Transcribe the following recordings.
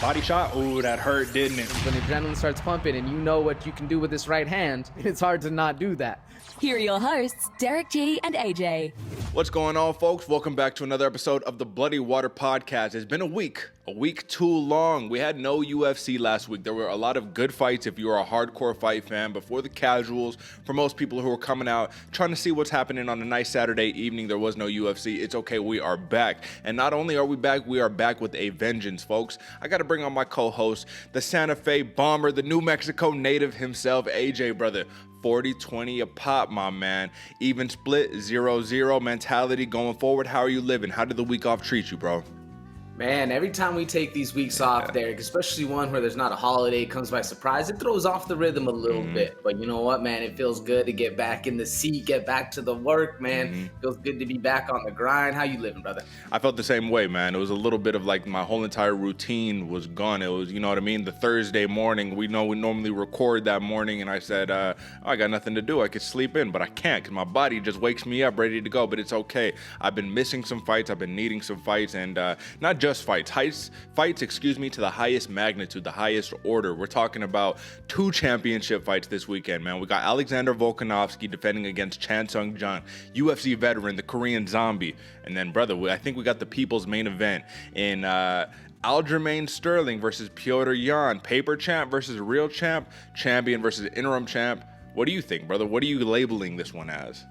Body shot. Ooh, that hurt, didn't it? When the adrenaline starts pumping and you know what you can do with this right hand, it's hard to not do that. Here are your hosts, Derick G and AJ. What's going on, folks? Welcome back to another episode of the Bloody Water Podcast. It's been a week too long. We had no UFC last week. There were a lot of good fights if you are a hardcore fight fan, but for the casuals, for most people who are coming out trying to see what's happening on a nice Saturday evening, there was no UFC. It's okay, we are back. And not only are we are back with a vengeance, folks. I got to bring on my co-host, the Santa Fe bomber, the New Mexico native himself, AJ, brother. 40-20 a pop, my man. Even split, 0-0 mentality going forward. How are you living? How did the week off treat you, bro? Man, every time we take these weeks off, Derick, especially one where there's not a holiday, comes by surprise, it throws off the rhythm a little bit. But you know what, man? It feels good to get back in the seat, get back to the work, man. Feels good to be back on the grind. How you living, brother? I felt the same way, man. It was a little bit of like my whole entire routine was gone. It was, you know what I mean? The Thursday morning, we know we normally record that morning, and I said, I got nothing to do. I could sleep in, but I can't because my body just wakes me up ready to go. But it's okay. I've been missing some fights. I've been needing some fights, and not just fights, to the highest magnitude, the highest order. We're talking about 2 championship fights this weekend, man. We got Alexander Volkanovski defending against Chan Sung Jung, UFC veteran, the Korean zombie. And then, brother, I think we got the people's main event in Aljamain Sterling versus Petr Yan, paper champ versus real champ, champion versus interim champ. What do you think, brother? What are you labeling this one as?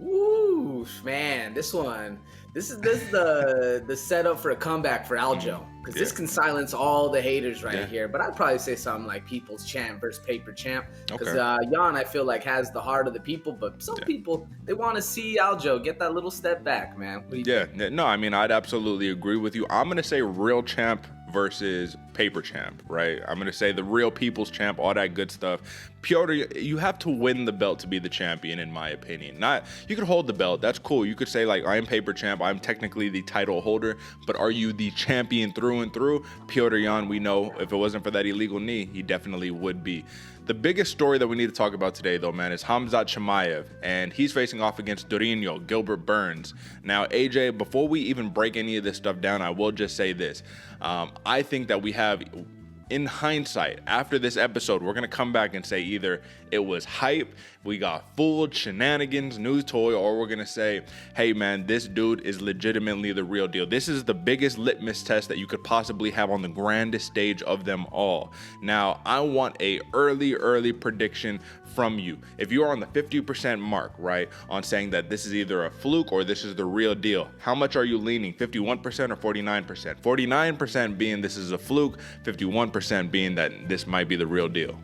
Ooh, man, this is the setup for a comeback for Aljo, because this can silence all the haters here. But I'd probably say something like people's champ versus paper champ, because Yan, I feel like, has the heart of the people, but some people, they want to see Aljo get that little step back, man. No, I mean, I'd absolutely agree with you. I'm gonna say real champ versus paper champ, right? I'm going to say the real people's champ, all that good stuff. Petr, you have to win the belt to be the champion, in my opinion. You could hold the belt, that's cool. You could say, like, I am paper champ, I'm technically the title holder, but are you the champion through and through? Petr Yan, we know if it wasn't for that illegal knee, he definitely would be. The biggest story that we need to talk about today, though, man, is Khamzat Chimaev, and he's facing off against Jairzinho, Gilbert Burns. Now, AJ, before we even break any of this stuff down, I will just say this. I think that we have, in hindsight, after this episode, we're going to come back and say either it was hype, we got fooled, shenanigans, news toy, or we're going to say, hey, man, this dude is legitimately the real deal. This is the biggest litmus test that you could possibly have on the grandest stage of them all. Now, I want a early prediction from you. If you are on the 50% mark, right, on saying that this is either a fluke or this is the real deal, how much are you leaning? 51% or 49%? 49% being this is a fluke, 51% being that this might be the real deal.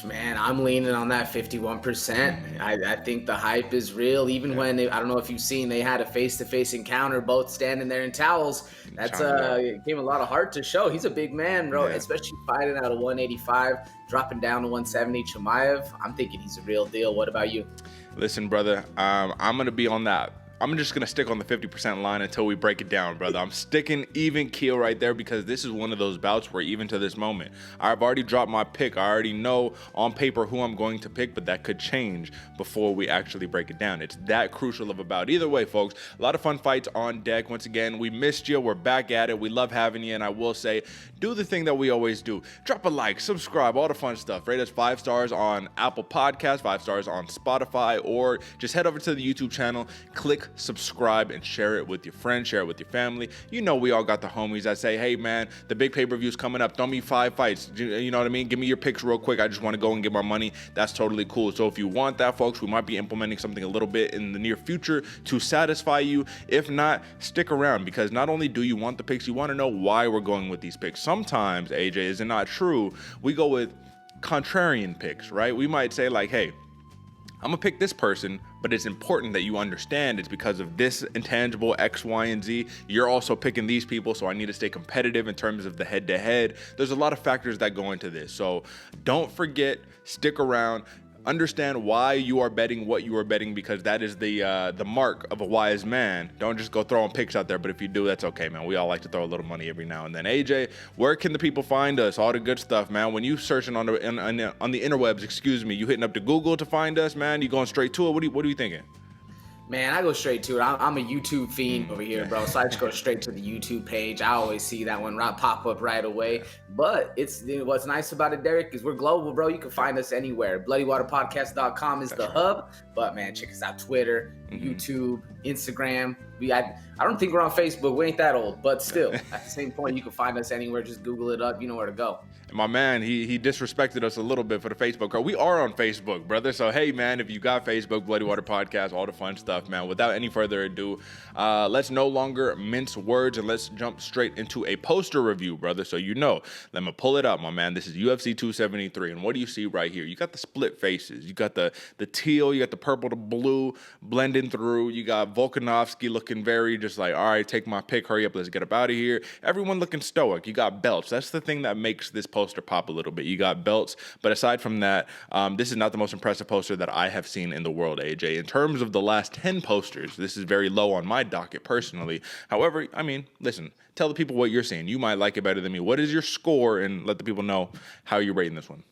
Man, I'm leaning on that 51%. I think the hype is real. Even when I don't know if you've seen, they had a face-to-face encounter, both standing there in towels. That's it gave a lot of heart to show. He's a big man, bro, especially fighting out of 185, dropping down to 170. Chimaev, I'm thinking he's a real deal. What about you? Listen, brother, I'm going to be on that. I'm just going to stick on the 50% line until we break it down, brother. I'm sticking even keel right there because this is one of those bouts where even to this moment, I've already dropped my pick. I already know on paper who I'm going to pick, but that could change before we actually break it down. It's that crucial of a bout. Either way, folks, a lot of fun fights on deck. Once again, we missed you. We're back at it. We love having you, and I will say, do the thing that we always do. Drop a like, subscribe, all the fun stuff. Rate us 5 stars on Apple Podcasts, 5 stars on Spotify, or just head over to the YouTube channel, click subscribe, and share it with your friends, share it with your family. You know we all got the homies that say, hey man, the big pay-per-view's coming up, throw me 5 fights, you know what I mean, give me your picks real quick, I just want to go and get my money. That's totally cool. So if you want that, folks, we might be implementing something a little bit in the near future to satisfy you. If not, stick around, because not only do you want the picks, you want to know why we're going with these picks. Sometimes, AJ, is it not true, we go with contrarian picks, right? We might say like, hey, I'm gonna pick this person, but it's important that you understand it's because of this intangible X, Y, and Z. You're also picking these people, so I need to stay competitive in terms of the head-to-head. There's a lot of factors that go into this, so don't forget, stick around. Understand why you are betting what you are betting, because that is the mark of a wise man. Don't just go throwing picks out there, but if you do, that's okay, man. We all like to throw a little money every now and then. AJ, where can the people find us? All the good stuff, man. When you searching on the interwebs, you hitting up to Google to find us, man? You going straight to it? What are you thinking? Man, I go straight to it. I'm a YouTube fiend over here, bro. So I just go straight to the YouTube page. I always see that one pop up right away. But what's nice about it, Derick, is we're global, bro. You can find us anywhere. BloodyWaterPodcast.com is the hub. But man, check us out: Twitter, YouTube, Instagram. I don't think we're on Facebook. We ain't that old, but still, at the same point, you can find us anywhere. Just Google it up. You know where to go. And my man, he disrespected us a little bit for the Facebook card. We are on Facebook, brother. So, hey, man, if you got Facebook, Bloody Water Podcast, all the fun stuff, man. Without any further ado, let's no longer mince words and let's jump straight into a poster review, brother. So, let me pull it up, my man. This is UFC 273. And what do you see right here? You got the split faces. You got the teal. You got the purple to blue blending through. You got Volkanovski looking very just like, all right, take my pick. Hurry up. Let's get up out of here. Everyone looking stoic. You got belts. That's the thing that makes this poster pop a little bit. You got belts, but aside from that, this is not the most impressive poster that I have seen in the world, AJ. In terms of the last 10 posters, this is very low on my docket personally. However, I mean, listen, tell the people what you're seeing. You might like it better than me. What is your score? And let the people know how you're rating this one.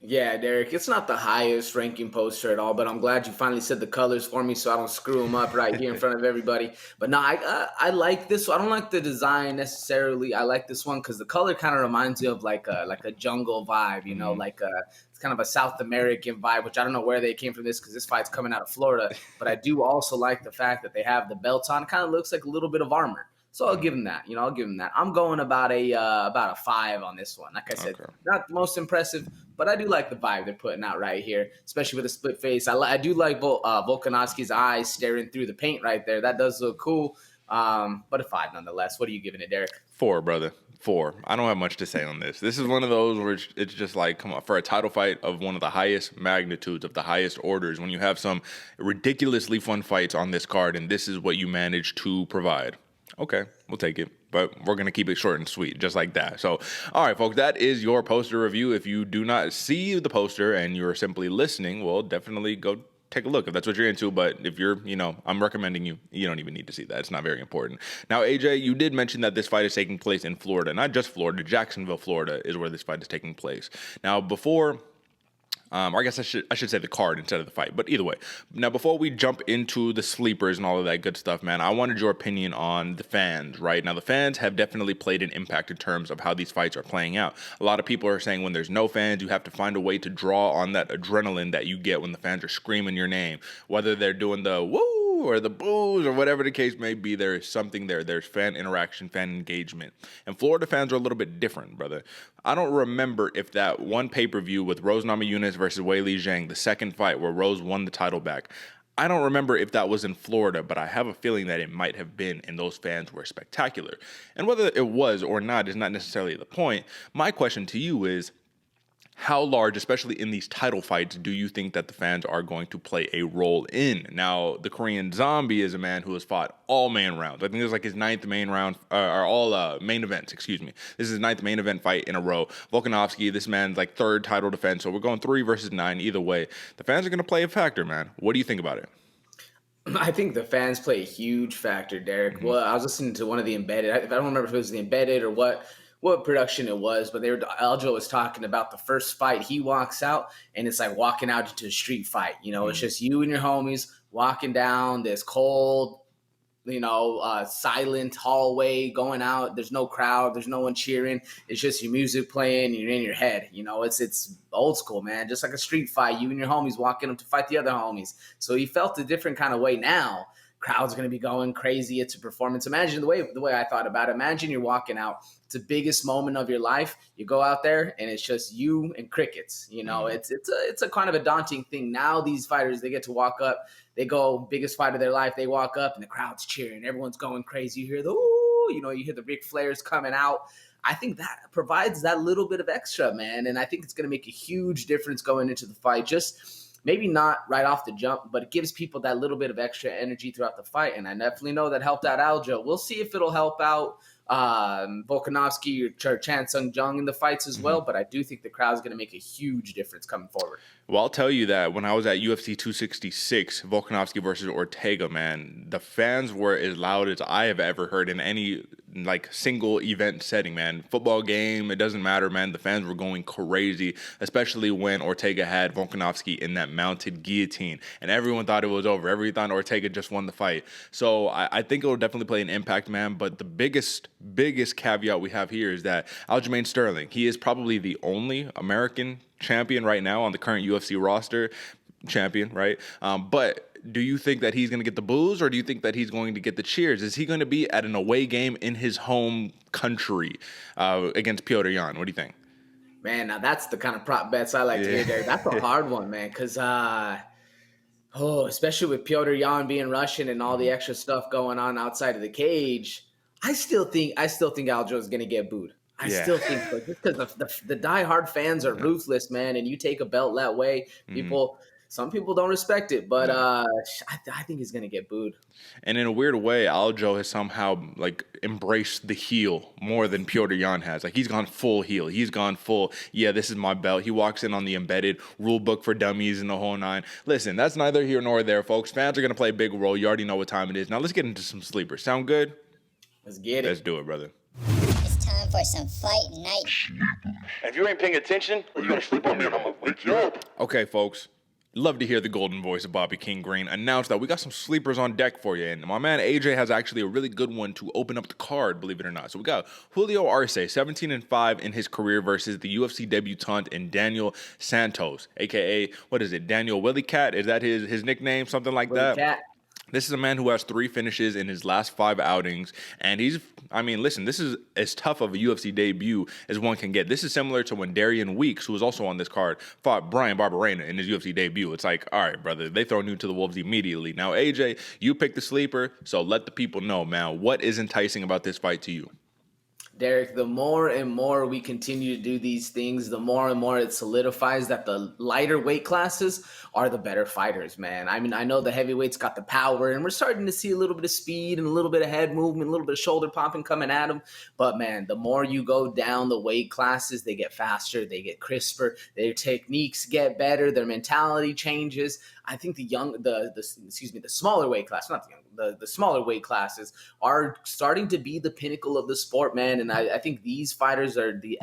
Yeah, Derick, it's not the highest ranking poster at all, but I'm glad you finally said the colors for me so I don't screw them up right here in front of everybody. But no, I like this one. I don't like the design necessarily. I like this one because the color kind of reminds you of like a jungle vibe, you know, it's kind of a South American vibe, which I don't know where they came from this because this fight's coming out of Florida. But I do also like the fact that they have the belts on. It kind of looks like a little bit of armor. So I'll give him that. I'll give him that. I'm going about a 5 on this one. Like I said, Not the most impressive, but I do like the vibe they're putting out right here, especially with a split face. I do like Volkanovski's eyes staring through the paint right there. That does look cool. But a 5 nonetheless. What are you giving it, Derick? 4, brother. 4. I don't have much to say on this. This is one of those where it's just like, come on, for a title fight of one of the highest magnitudes, of the highest orders, when you have some ridiculously fun fights on this card, and this is what you manage to provide. Okay, we'll take it, but we're going to keep it short and sweet, just like that. So, all right, folks, that is your poster review. If you do not see the poster and you're simply listening, well, definitely go take a look if that's what you're into. But if you're, I'm recommending you don't even need to see that. It's not very important. Now, AJ, you did mention that this fight is taking place in Florida, not just Florida. Jacksonville, Florida is where this fight is taking place. Now, before... or I guess I should say the card instead of the fight. But either way, now before we jump into the sleepers and all of that good stuff, man, I wanted your opinion on the fans, right? Now, the fans have definitely played an impact in terms of how these fights are playing out. A lot of people are saying when there's no fans, you have to find a way to draw on that adrenaline that you get when the fans are screaming your name. Whether they're doing the woo or the boos or whatever the case may be, there is something there. There's fan interaction, fan engagement. And Florida fans are a little bit different, brother. I don't remember if that one pay-per-view with Rose Namajunas versus Weili Zhang, the second fight where Rose won the title back, I don't remember if that was in Florida, but I have a feeling that it might have been, and those fans were spectacular. And whether it was or not is not necessarily the point. My question to you is, how large, especially in these title fights, do you think that the fans are going to play a role in? Now, the Korean Zombie is a man who has fought all main rounds. I think this is like his 9th main round, or all main events, excuse me. This is his 9th main event fight in a row. Volkanovski, this man's like 3rd title defense, so we're going 3 versus 9 either way. The fans are going to play a factor, man. What do you think about it? I think the fans play a huge factor, Derick. Mm-hmm. Well, I was listening to one of the Embedded. I don't remember if it was the Embedded or what production it was, but Aljo was talking about the first fight. He walks out, and it's like walking out into a street fight. It's just you and your homies walking down this cold, silent hallway, going out. There's no crowd. There's no one cheering. It's just your music playing. You're in your head. It's old school, man. Just like a street fight. You and your homies walking up to fight the other homies. So he felt a different kind of way now. Crowd's going to be going crazy. It's a performance. Imagine the way I thought about it. Imagine you're walking out. It's the biggest moment of your life. You go out there and it's just you and crickets. It's a kind of a daunting thing. Now these fighters, they get to walk up. They go biggest fight of their life. They walk up and the crowd's cheering. Everyone's going crazy. You hear the ooh. You hear the Ric Flairs coming out. I think that provides that little bit of extra, man. And I think it's going to make a huge difference going into the fight. Just maybe not right off the jump, but it gives people that little bit of extra energy throughout the fight. And I definitely know that helped out Aljo. We'll see if it'll help out Volkanovski or Chan Sung Jung in the fights as well. But I do think the crowd's going to make a huge difference coming forward. Well, I'll tell you that when I was at UFC 266, Volkanovski versus Ortega, man, the fans were as loud as I have ever heard in any like single event setting, man. Football game, it doesn't matter, man. The fans were going crazy, especially when Ortega had Volkanovski in that mounted guillotine, and everyone thought it was over. Everyone thought Ortega just won the fight. So I think it will definitely play an impact, man. But the biggest caveat we have here is that Aljamain Sterling, he is probably the only American champion right now on the current UFC roster. Champion, right? But do you think that he's going to get the boos, or do you think that he's going to get the cheers? Is he going to be at an away game in his home country against Petr Yan? What do you think? Man, now that's the kind of prop bets I like to hear there. That's a hard one, man, because especially with Petr Yan being Russian and all the extra stuff going on outside of the cage, I still think Aljo is going to get booed. I still think so, just because the diehard fans are ruthless, man, and you take a belt that way, some people don't respect it, but I think he's going to get booed. And in a weird way, Aljo has somehow like embraced the heel more than Petr Yan has. Like, he's gone full heel. He's gone full, this is my belt. He walks in on the embedded rule book for dummies and the whole nine. Listen, that's neither here nor there, folks. Fans are going to play a big role. You already know what time it is. Now let's get into some sleepers. Sound good? Let's get it. Let's do it, brother. It's time for some fight night. If you ain't paying attention, you're gonna sleep on me and I'm gonna wake you up. Okay, folks. Love to hear the golden voice of Bobby King Green announce that we got some sleepers on deck for you. And my man AJ has actually a really good one to open up the card, believe it or not. So we got Julio Arce, 17-5 in his career versus the UFC debutant in Daniel Santos, a.k.a., what is it, Daniel Willie Cat? Is that his nickname, something like Willie that? Cat. This is a man who has 3 finishes in his last 5 outings, and listen, this is as tough of a UFC debut as one can get. This is similar to when Darian Weeks, who was also on this card, fought Brian Barberena in his UFC debut. It's like, all right, brother, they throw you to the wolves immediately. Now, AJ, you picked the sleeper, so let the people know, man, what is enticing about this fight to you? Derick, the more and more we continue to do these things, the more and more it solidifies that the lighter weight classes are the better fighters, man. I mean, I know the heavyweights got the power, and we're starting to see a little bit of speed and a little bit of head movement, a little bit of shoulder popping coming at them. But, man, the more you go down the weight classes, they get faster, they get crisper, their techniques get better, their mentality changes. I think the smaller weight class, not the young, the smaller weight classes are starting to be the pinnacle of the sport, man. And I think these fighters are the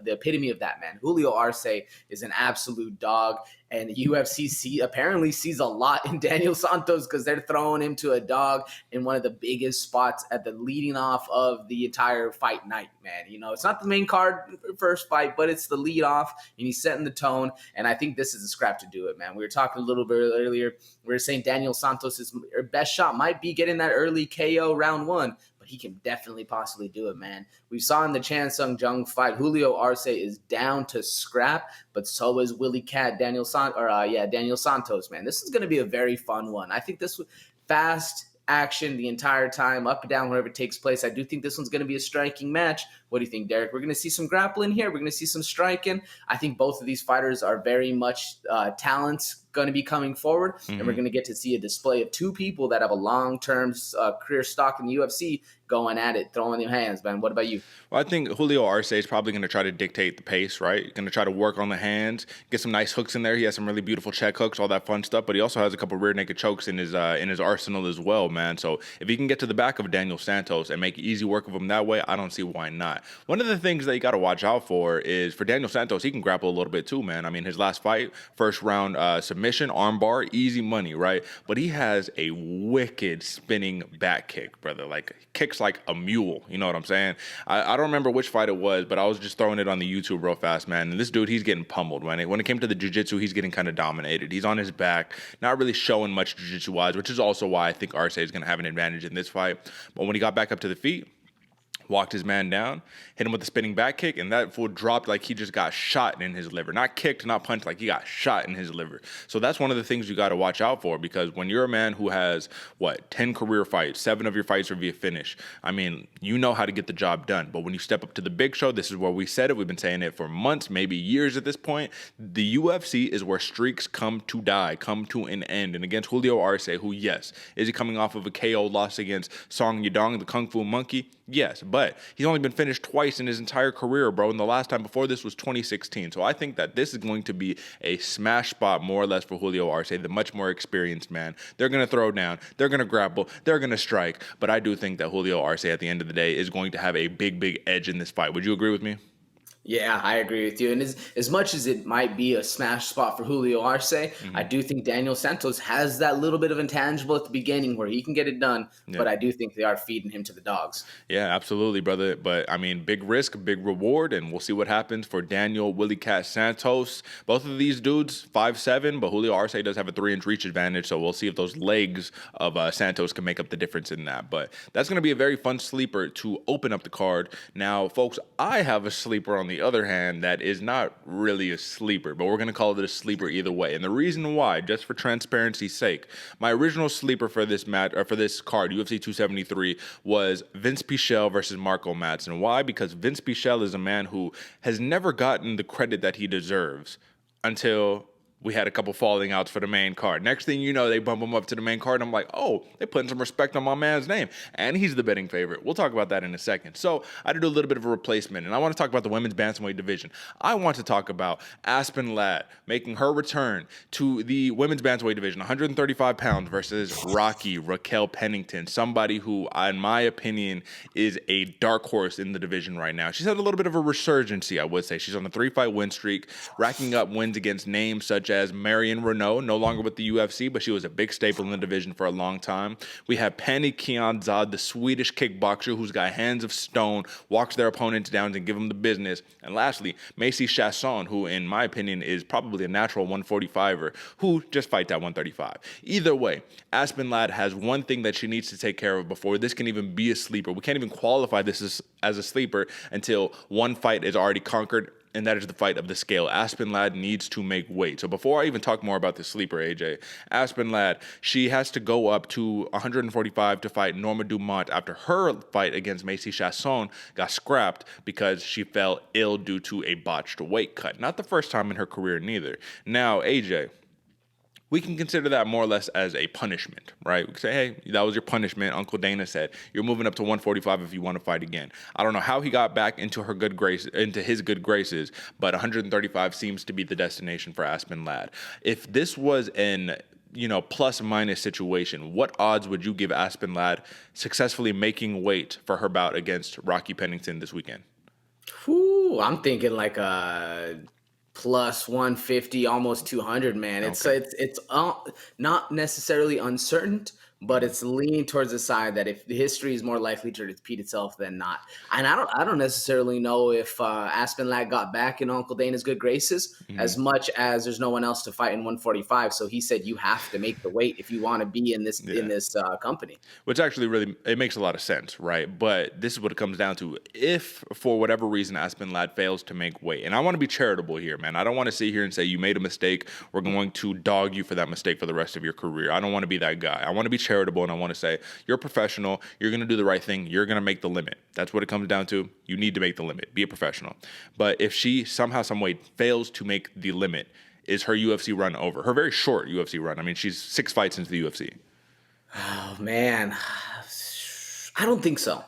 epitome of that, man. Julio Arce is an absolute dog. And the UFC apparently sees a lot in Daniel Santos because they're throwing him to a dog in one of the biggest spots at the leading off of the entire fight night, man. You know, it's not the main card first fight, but it's the lead off, and he's setting the tone. And I think this is a scrap to do it, man. We were talking a little bit earlier. We were saying Daniel Santos' best shot might be getting that early KO round 1. But he can definitely possibly do it, man. We saw in the Chan Sung Jung fight, Julio Arce is down to scrap, but so is Willie Cat, Daniel Santos, man. This is going to be a very fun one. I think this fast action the entire time, up and down, wherever it takes place. I do think this one's going to be a striking match. What do you think, Derick? We're going to see some grappling here. We're going to see some striking. I think both of these fighters are very much talents going to be coming forward, and we're going to get to see a display of 2 people that have a long-term career stock in the UFC going at it, throwing their hands, man. What about you? Well, I think Julio Arce is probably going to try to dictate the pace, right? Going to try to work on the hands, get some nice hooks in there. He has some really beautiful check hooks, all that fun stuff, but he also has a couple rear naked chokes in his arsenal as well, man. So if he can get to the back of Daniel Santos and make easy work of him that way, I don't see why not. One of the things that you got to watch out for is for Daniel Santos, he can grapple a little bit too, man. I mean, his last fight, first round submission, armbar, easy money, right? But he has a wicked spinning back kick, brother. Like, kicks like a mule, you know what I'm saying? I don't remember which fight it was, but I was just throwing it on the YouTube real fast, man. And this dude, he's getting pummeled, man. When it came to the jiu-jitsu, he's getting kind of dominated. He's on his back, not really showing much jiu-jitsu-wise, which is also why I think Arce is going to have an advantage in this fight. But when he got back up to the feet, walked his man down, hit him with the spinning back kick, and that fool dropped like he just got shot in his liver. Not kicked, not punched, like he got shot in his liver. So that's one of the things you got to watch out for, because when you're a man who has, 10 career fights, 7 of your fights are via finish, I mean, you know how to get the job done. But when you step up to the big show, this is where we said it. We've been saying it for months, maybe years at this point. The UFC is where streaks come to die, come to an end. And against Julio Arce, who, yes, is he coming off of a KO loss against Song Yadong, the Kung Fu Monkey? Yes, but he's only been finished twice in his entire career, bro. And the last time before this was 2016. So I think that this is going to be a smash spot, more or less, for Julio Arce, the much more experienced man. They're going to throw down. They're going to grapple. They're going to strike. But I do think that Julio Arce, at the end of the day, is going to have a big edge in this fight. Would you agree with me? Yeah, I agree with you. And as much as it might be a smash spot for Julio Arce, I do think Daniel Santos has that little bit of intangible at the beginning where he can get it done. Yeah. But I do think they are feeding him to the dogs. Yeah, absolutely, brother. But, I mean, big risk, big reward, and we'll see what happens for Daniel Willie Cat Santos. Both of these dudes, 5'7", but Julio Arce does have a 3-inch reach advantage, so we'll see if those legs of Santos can make up the difference in that. But that's going to be a very fun sleeper to open up the card. Now, folks, I have a sleeper on the other hand that is not really a sleeper, but we're going to call it a sleeper either way. And the reason why, just for transparency's sake, my original sleeper for this match, or for this card, UFC 273, was Vinc Pichel versus Marco Madsen. Why? Because Vinc Pichel is a man who has never gotten the credit that he deserves until we had a couple falling outs for the main card. Next thing you know, they bump him up to the main card. I'm like, oh, they're putting some respect on my man's name. And he's the betting favorite. We'll talk about that in a second. So I had to do a little bit of a replacement, and I want to talk about the women's bantamweight division. I want to talk about Aspen Ladd making her return to the women's bantamweight division, 135 pounds versus Raquel Pennington, somebody who, in my opinion, is a dark horse in the division right now. She's had a little bit of a resurgency, I would say. She's on a 3-fight win streak, racking up wins against names such as Marion Renault, no longer with the UFC, but she was a big staple in the division for a long time. We have Penny Kianzad, the Swedish kickboxer who's got hands of stone, walks their opponents down and give them the business. And lastly, Macy Chasson, who in my opinion is probably a natural 145er, who just fights at 135. Either way, Aspen Ladd has one thing that she needs to take care of before this can even be a sleeper. We can't even qualify this as a sleeper until one fight is already conquered, and that is the fight of the scale. Aspen Ladd needs to make weight. So before I even talk more about the sleeper, AJ, Aspen Ladd, she has to go up to 145 to fight Norma Dumont after her fight against Macy Chasson got scrapped because she fell ill due to a botched weight cut. Not the first time in her career, neither. Now, AJ, we can consider that more or less as a punishment, right? We can say, hey, that was your punishment. Uncle Dana said you're moving up to 145 if you want to fight again. I don't know how he got back into his good graces, but 135 seems to be the destination for Aspen Ladd. If this was an plus minus situation, what odds would you give Aspen Ladd successfully making weight for her bout against Rocky Pennington this weekend? I'm thinking like a plus 150, almost 200, man. Okay. It's not necessarily uncertain, but it's leaning towards the side that if the history is more likely to repeat itself than not. And I don't necessarily know if Aspen Ladd got back in Uncle Dana's good graces as much as there's no one else to fight in 145. So he said you have to make the weight if you want to be in this company. Which actually really, it makes a lot of sense, right? But this is what it comes down to. If for whatever reason Aspen Ladd fails to make weight, and I want to be charitable here, man. I don't want to sit here and say you made a mistake. We're going to dog you for that mistake for the rest of your career. I don't want to be that guy. I want to be charitable, and I want to say you're a professional. You're going to do the right thing. You're going to make the limit. That's what it comes down to. You need to make the limit. Be a professional. But if she somehow, some way fails to make the limit, is her UFC run over? Her very short UFC run. I mean, she's 6 fights into the UFC. Oh, man. I don't think so.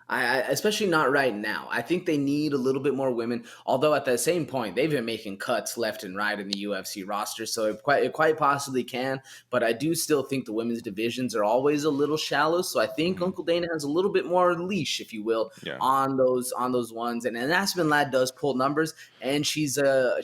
I especially not right now. I think they need a little bit more women, although at the same point, they've been making cuts left and right in the UFC roster, so it quite possibly can, but I do still think the women's divisions are always a little shallow, so I think Uncle Dana has a little bit more leash, if you will, on those ones, and Aspen Ladd does pull numbers, and she's a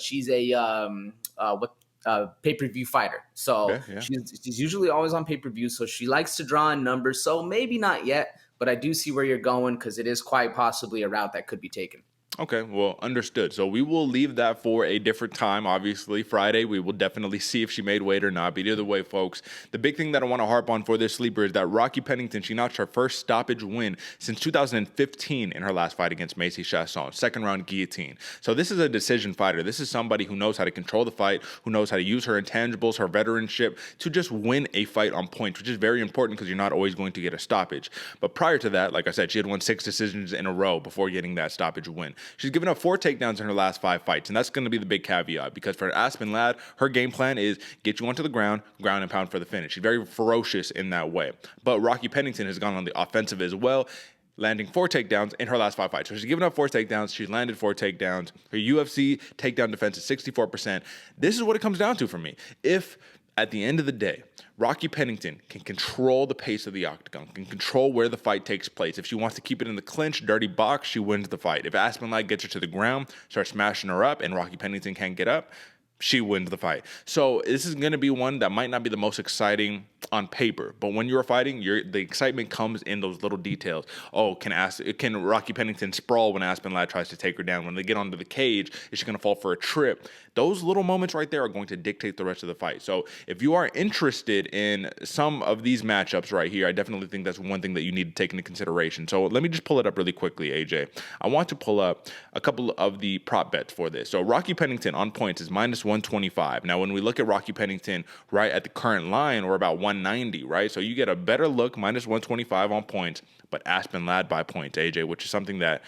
pay-per-view fighter. So she's usually always on pay-per-view, so she likes to draw in numbers, so maybe not yet, but I do see where you're going because it is quite possibly a route that could be taken. Okay, well, understood. So we will leave that for a different time. Obviously, Friday, we will definitely see if she made weight or not. But either way, folks, the big thing that I want to harp on for this sleeper is that Rocky Pennington, she notched her first stoppage win since 2015 in her last fight against Macy Chasson, second-round guillotine. So this is a decision fighter. This is somebody who knows how to control the fight, who knows how to use her intangibles, her veteranship to just win a fight on points, which is very important because you're not always going to get a stoppage. But prior to that, like I said, she had won 6 decisions in a row before getting that stoppage win. She's given up 4 takedowns in her last 5 fights, and that's going to be the big caveat because for Aspen Ladd, her game plan is get you onto the ground and pound for the finish. She's very ferocious in that way. But Rocky Pennington has gone on the offensive as well. landing 4 takedowns in her last 5 fights. So she's given up 4 takedowns. She's landed 4 takedowns. Her UFC takedown defense is 64%. This is what it comes down to for me. If, at the end of the day, Rocky Pennington can control the pace of the octagon, can control where the fight takes place. If she wants to keep it in the clinch, dirty box, she wins the fight. If Aspen Ladd gets her to the ground, starts smashing her up, and Rocky Pennington can't get up, she wins the fight. So this is going to be one that might not be the most exciting on paper, but when you're fighting, the excitement comes in those little details. Oh, can Rocky Pennington sprawl when Aspen Ladd tries to take her down? When they get onto the cage, is she going to fall for a trip? Those little moments right there are going to dictate the rest of the fight. So if you are interested in some of these matchups right here, I definitely think that's one thing that you need to take into consideration. So let me just pull it up really quickly, AJ. I want to pull up a couple of the prop bets for this. So Rocky Pennington on points is -125. Now, when we look at Rocky Pennington right at the current line, we're about 190, right? So you get a better look, -125 on points, but Aspen Ladd by points, AJ, which is something that,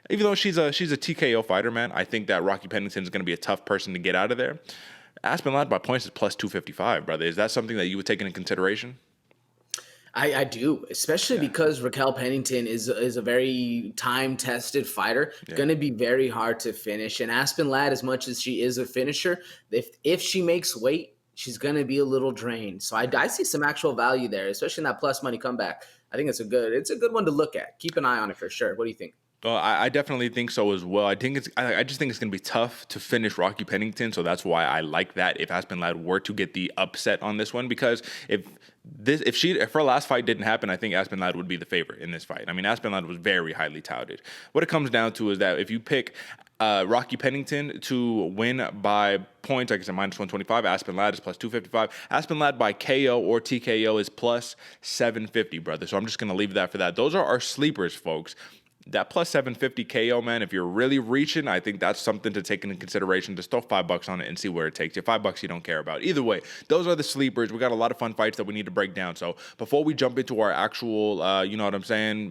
even though she's a TKO fighter, man, I think that Rocky Pennington is going to be a tough person to get out of there. Aspen Ladd by points is +255, brother. Is that something that you would take into consideration? I do, especially because Raquel Pennington is a very time-tested fighter. Going to be very hard to finish. And Aspen Ladd, as much as she is a finisher, if she makes weight, she's going to be a little drained. So I see some actual value there, especially in that plus money comeback. I think it's a good one to look at. Keep an eye on it for sure. What do you think? Well, I definitely think so as well. I just think it's going to be tough to finish Rocky Pennington, so that's why I like that if Aspen Ladd were to get the upset on this one, because if her last fight didn't happen, I think Aspen Ladd would be the favorite in this fight. I mean, Aspen Ladd was very highly touted. What it comes down to is that if you pick Rocky Pennington to win by points, like I said, -125. Aspen Ladd is +255. Aspen Ladd by KO or TKO is +750, brother. So I'm just going to leave that for that. Those are our sleepers, folks. That +750 KO, man, if you're really reaching, I think that's something to take into consideration. Just throw $5 on it and see where it takes you. $5 you don't care about. Either way, those are the sleepers. We got a lot of fun fights that we need to break down. So before we jump into our actual,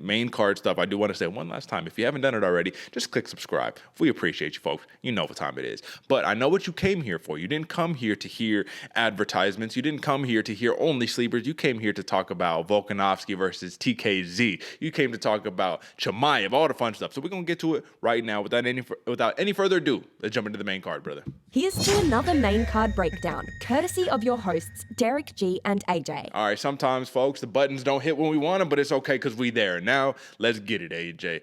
main card stuff, I do want to say one last time, if you haven't done it already, just click subscribe. We appreciate you, folks. You know what time it is. But I know what you came here for. You didn't come here to hear advertisements. You didn't come here to hear only sleepers. You came here to talk about Volkanovski versus TKZ. You came to talk about Chimaev, all the fun stuff. So we're going to get to it right now without any further ado. Let's jump into the main card, brother. Here's to another main card breakdown, courtesy of your hosts, Derick G and AJ. All right, sometimes, folks, the buttons don't hit when we want them, but it's okay because we there. Now, let's get it, AJ.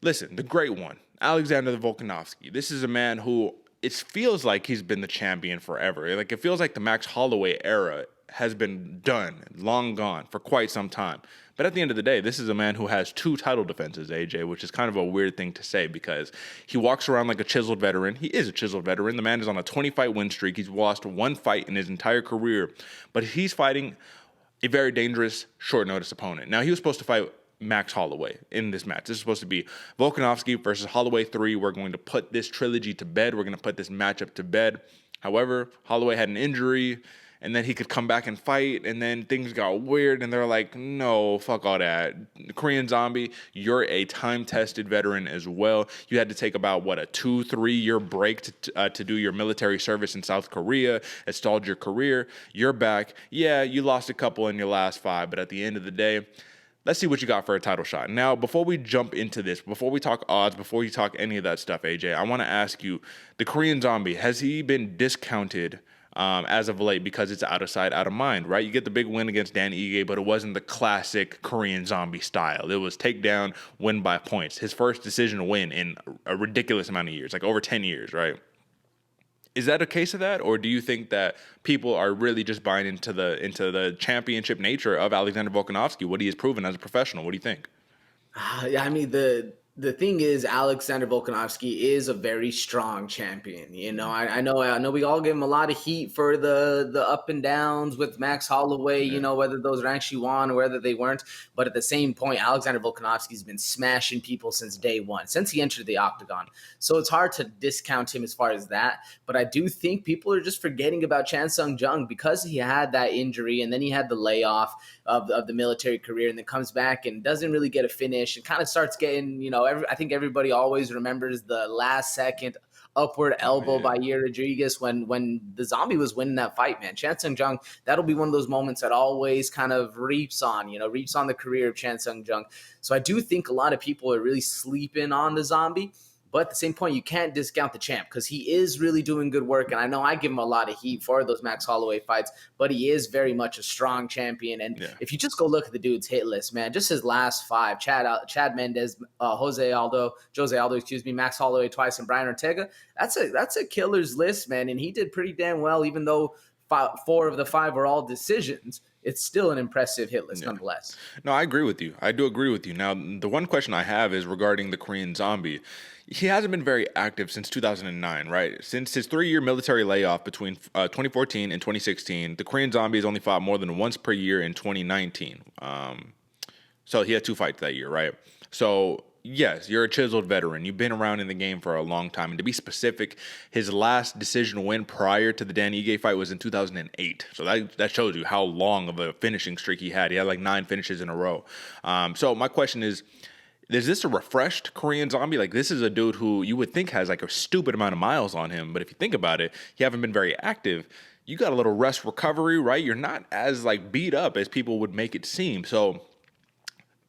Listen, the great one, Alexander Volkanovski. This is a man who, it feels like he's been the champion forever. Like, it feels like the Max Holloway era has been done, long gone, for quite some time. But at the end of the day, this is a man who has 2 title defenses, AJ, which is kind of a weird thing to say because he walks around like a chiseled veteran. He is a chiseled veteran. The man is on a 20-fight win streak. He's lost 1 fight in his entire career, but he's fighting a very dangerous short-notice opponent. Now, he was supposed to fight Max Holloway in this match. This is supposed to be Volkanovski versus Holloway 3. We're going to put this trilogy to bed. We're going to put this matchup to bed. However, Holloway had an injury, and then he could come back and fight, and then things got weird, and they're like, no, fuck all that. Korean Zombie, you're a time-tested veteran as well. You had to take about, a 2-3 year break to do your military service in South Korea. It stalled your career. You're back. Yeah, you lost a couple in your last 5, but at the end of the day, let's see what you got for a title shot. Now, before we jump into this, before we talk odds, before you talk any of that stuff, AJ, I want to ask you, the Korean Zombie, has he been discounted as of late because it's out of sight, out of mind, right? You get the big win against Dan Ige, but it wasn't the classic Korean Zombie style. It was takedown, win by points. His first decision win in a ridiculous amount of years, like over 10 years, right? Is that a case of that, or do you think that people are really just buying into the championship nature of Alexander Volkanovski, what he has proven as a professional? What do you think? I mean, the thing is, Alexander Volkanovski is a very strong champion. You know, I know we all give him a lot of heat for the up and downs with Max Holloway, you know, whether those are actually won or whether they weren't. But at the same point, Alexander Volkanovski's been smashing people since day one, since he entered the octagon. So it's hard to discount him as far as that. But I do think people are just forgetting about Chan Sung Jung because he had that injury and then he had the layoff of the military career and then comes back and doesn't really get a finish and kind of starts getting, you know, I think everybody always remembers the last second upward elbow by Yair Rodriguez when the Zombie was winning that fight, man. Chan Sung Jung, that'll be one of those moments that always kind of reaps on the career of Chan Sung Jung. So I do think a lot of people are really sleeping on the Zombie. But at the same point, you can't discount the champ because he is really doing good work. And I know I give him a lot of heat for those Max Holloway fights, but he is very much a strong champion. And if you just go look at the dude's hit list, man, just his last 5, Chad Mendes, Jose Aldo, Max Holloway twice, and Brian Ortega, that's a killer's list, man. And he did pretty damn well, even though 4 of the 5 were all decisions. It's still an impressive hit list nonetheless. No, I agree with you. I do agree with you. Now, the one question I have is regarding the Korean Zombie. He hasn't been very active since 2009, right? Since his 3-year military layoff between 2014 and 2016, the Korean Zombie has only fought more than once per year in 2019. So he had 2 fights that year, right? So yes, you're a chiseled veteran. You've been around in the game for a long time. And to be specific, his last decision win prior to the Dan Ige fight was in 2008. So that shows you how long of a finishing streak he had. He had like 9 finishes in a row. So my question is this a refreshed Korean Zombie? Like, this is a dude who you would think has like a stupid amount of miles on him. But if you think about it, he haven't been very active. You got a little rest recovery, right? You're not as like beat up as people would make it seem. So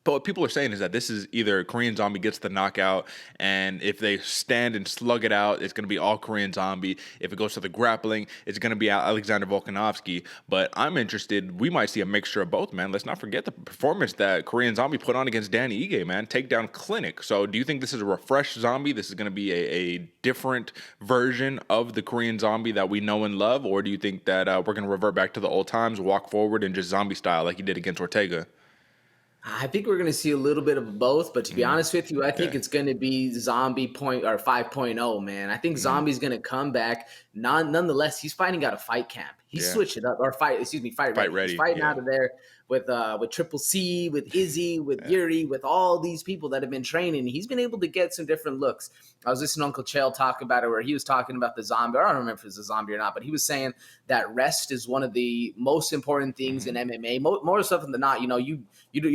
but what people are saying is that this is either Korean Zombie gets the knockout, and if they stand and slug it out, it's going to be all Korean Zombie. If it goes to the grappling, it's going to be Alexander Volkanovski. But I'm interested. We might see a mixture of both, man. Let's not forget the performance that Korean Zombie put on against Danny Ige, man. Takedown clinic. So do you think this is a refreshed Zombie? This is going to be a different version of the Korean Zombie that we know and love? Or do you think that we're going to revert back to the old times, walk forward, and just Zombie style like he did against Ortega? I think we're going to see a little bit of both, but to be honest with you, I think it's going to be Zombie 5.0, man. I think Zombie's going to come back. Nonetheless, he's fighting out of fight camp. He switched it up, or fight ready. He's fighting out of there with Triple C, with Izzy, with Yuri, with all these people that have been training. He's been able to get some different looks. I was listening to Uncle Chael talk about it, where he was talking about the Zombie. I don't remember if it was a Zombie or not, but he was saying that rest is one of the most important things in MMA. More stuff than not, you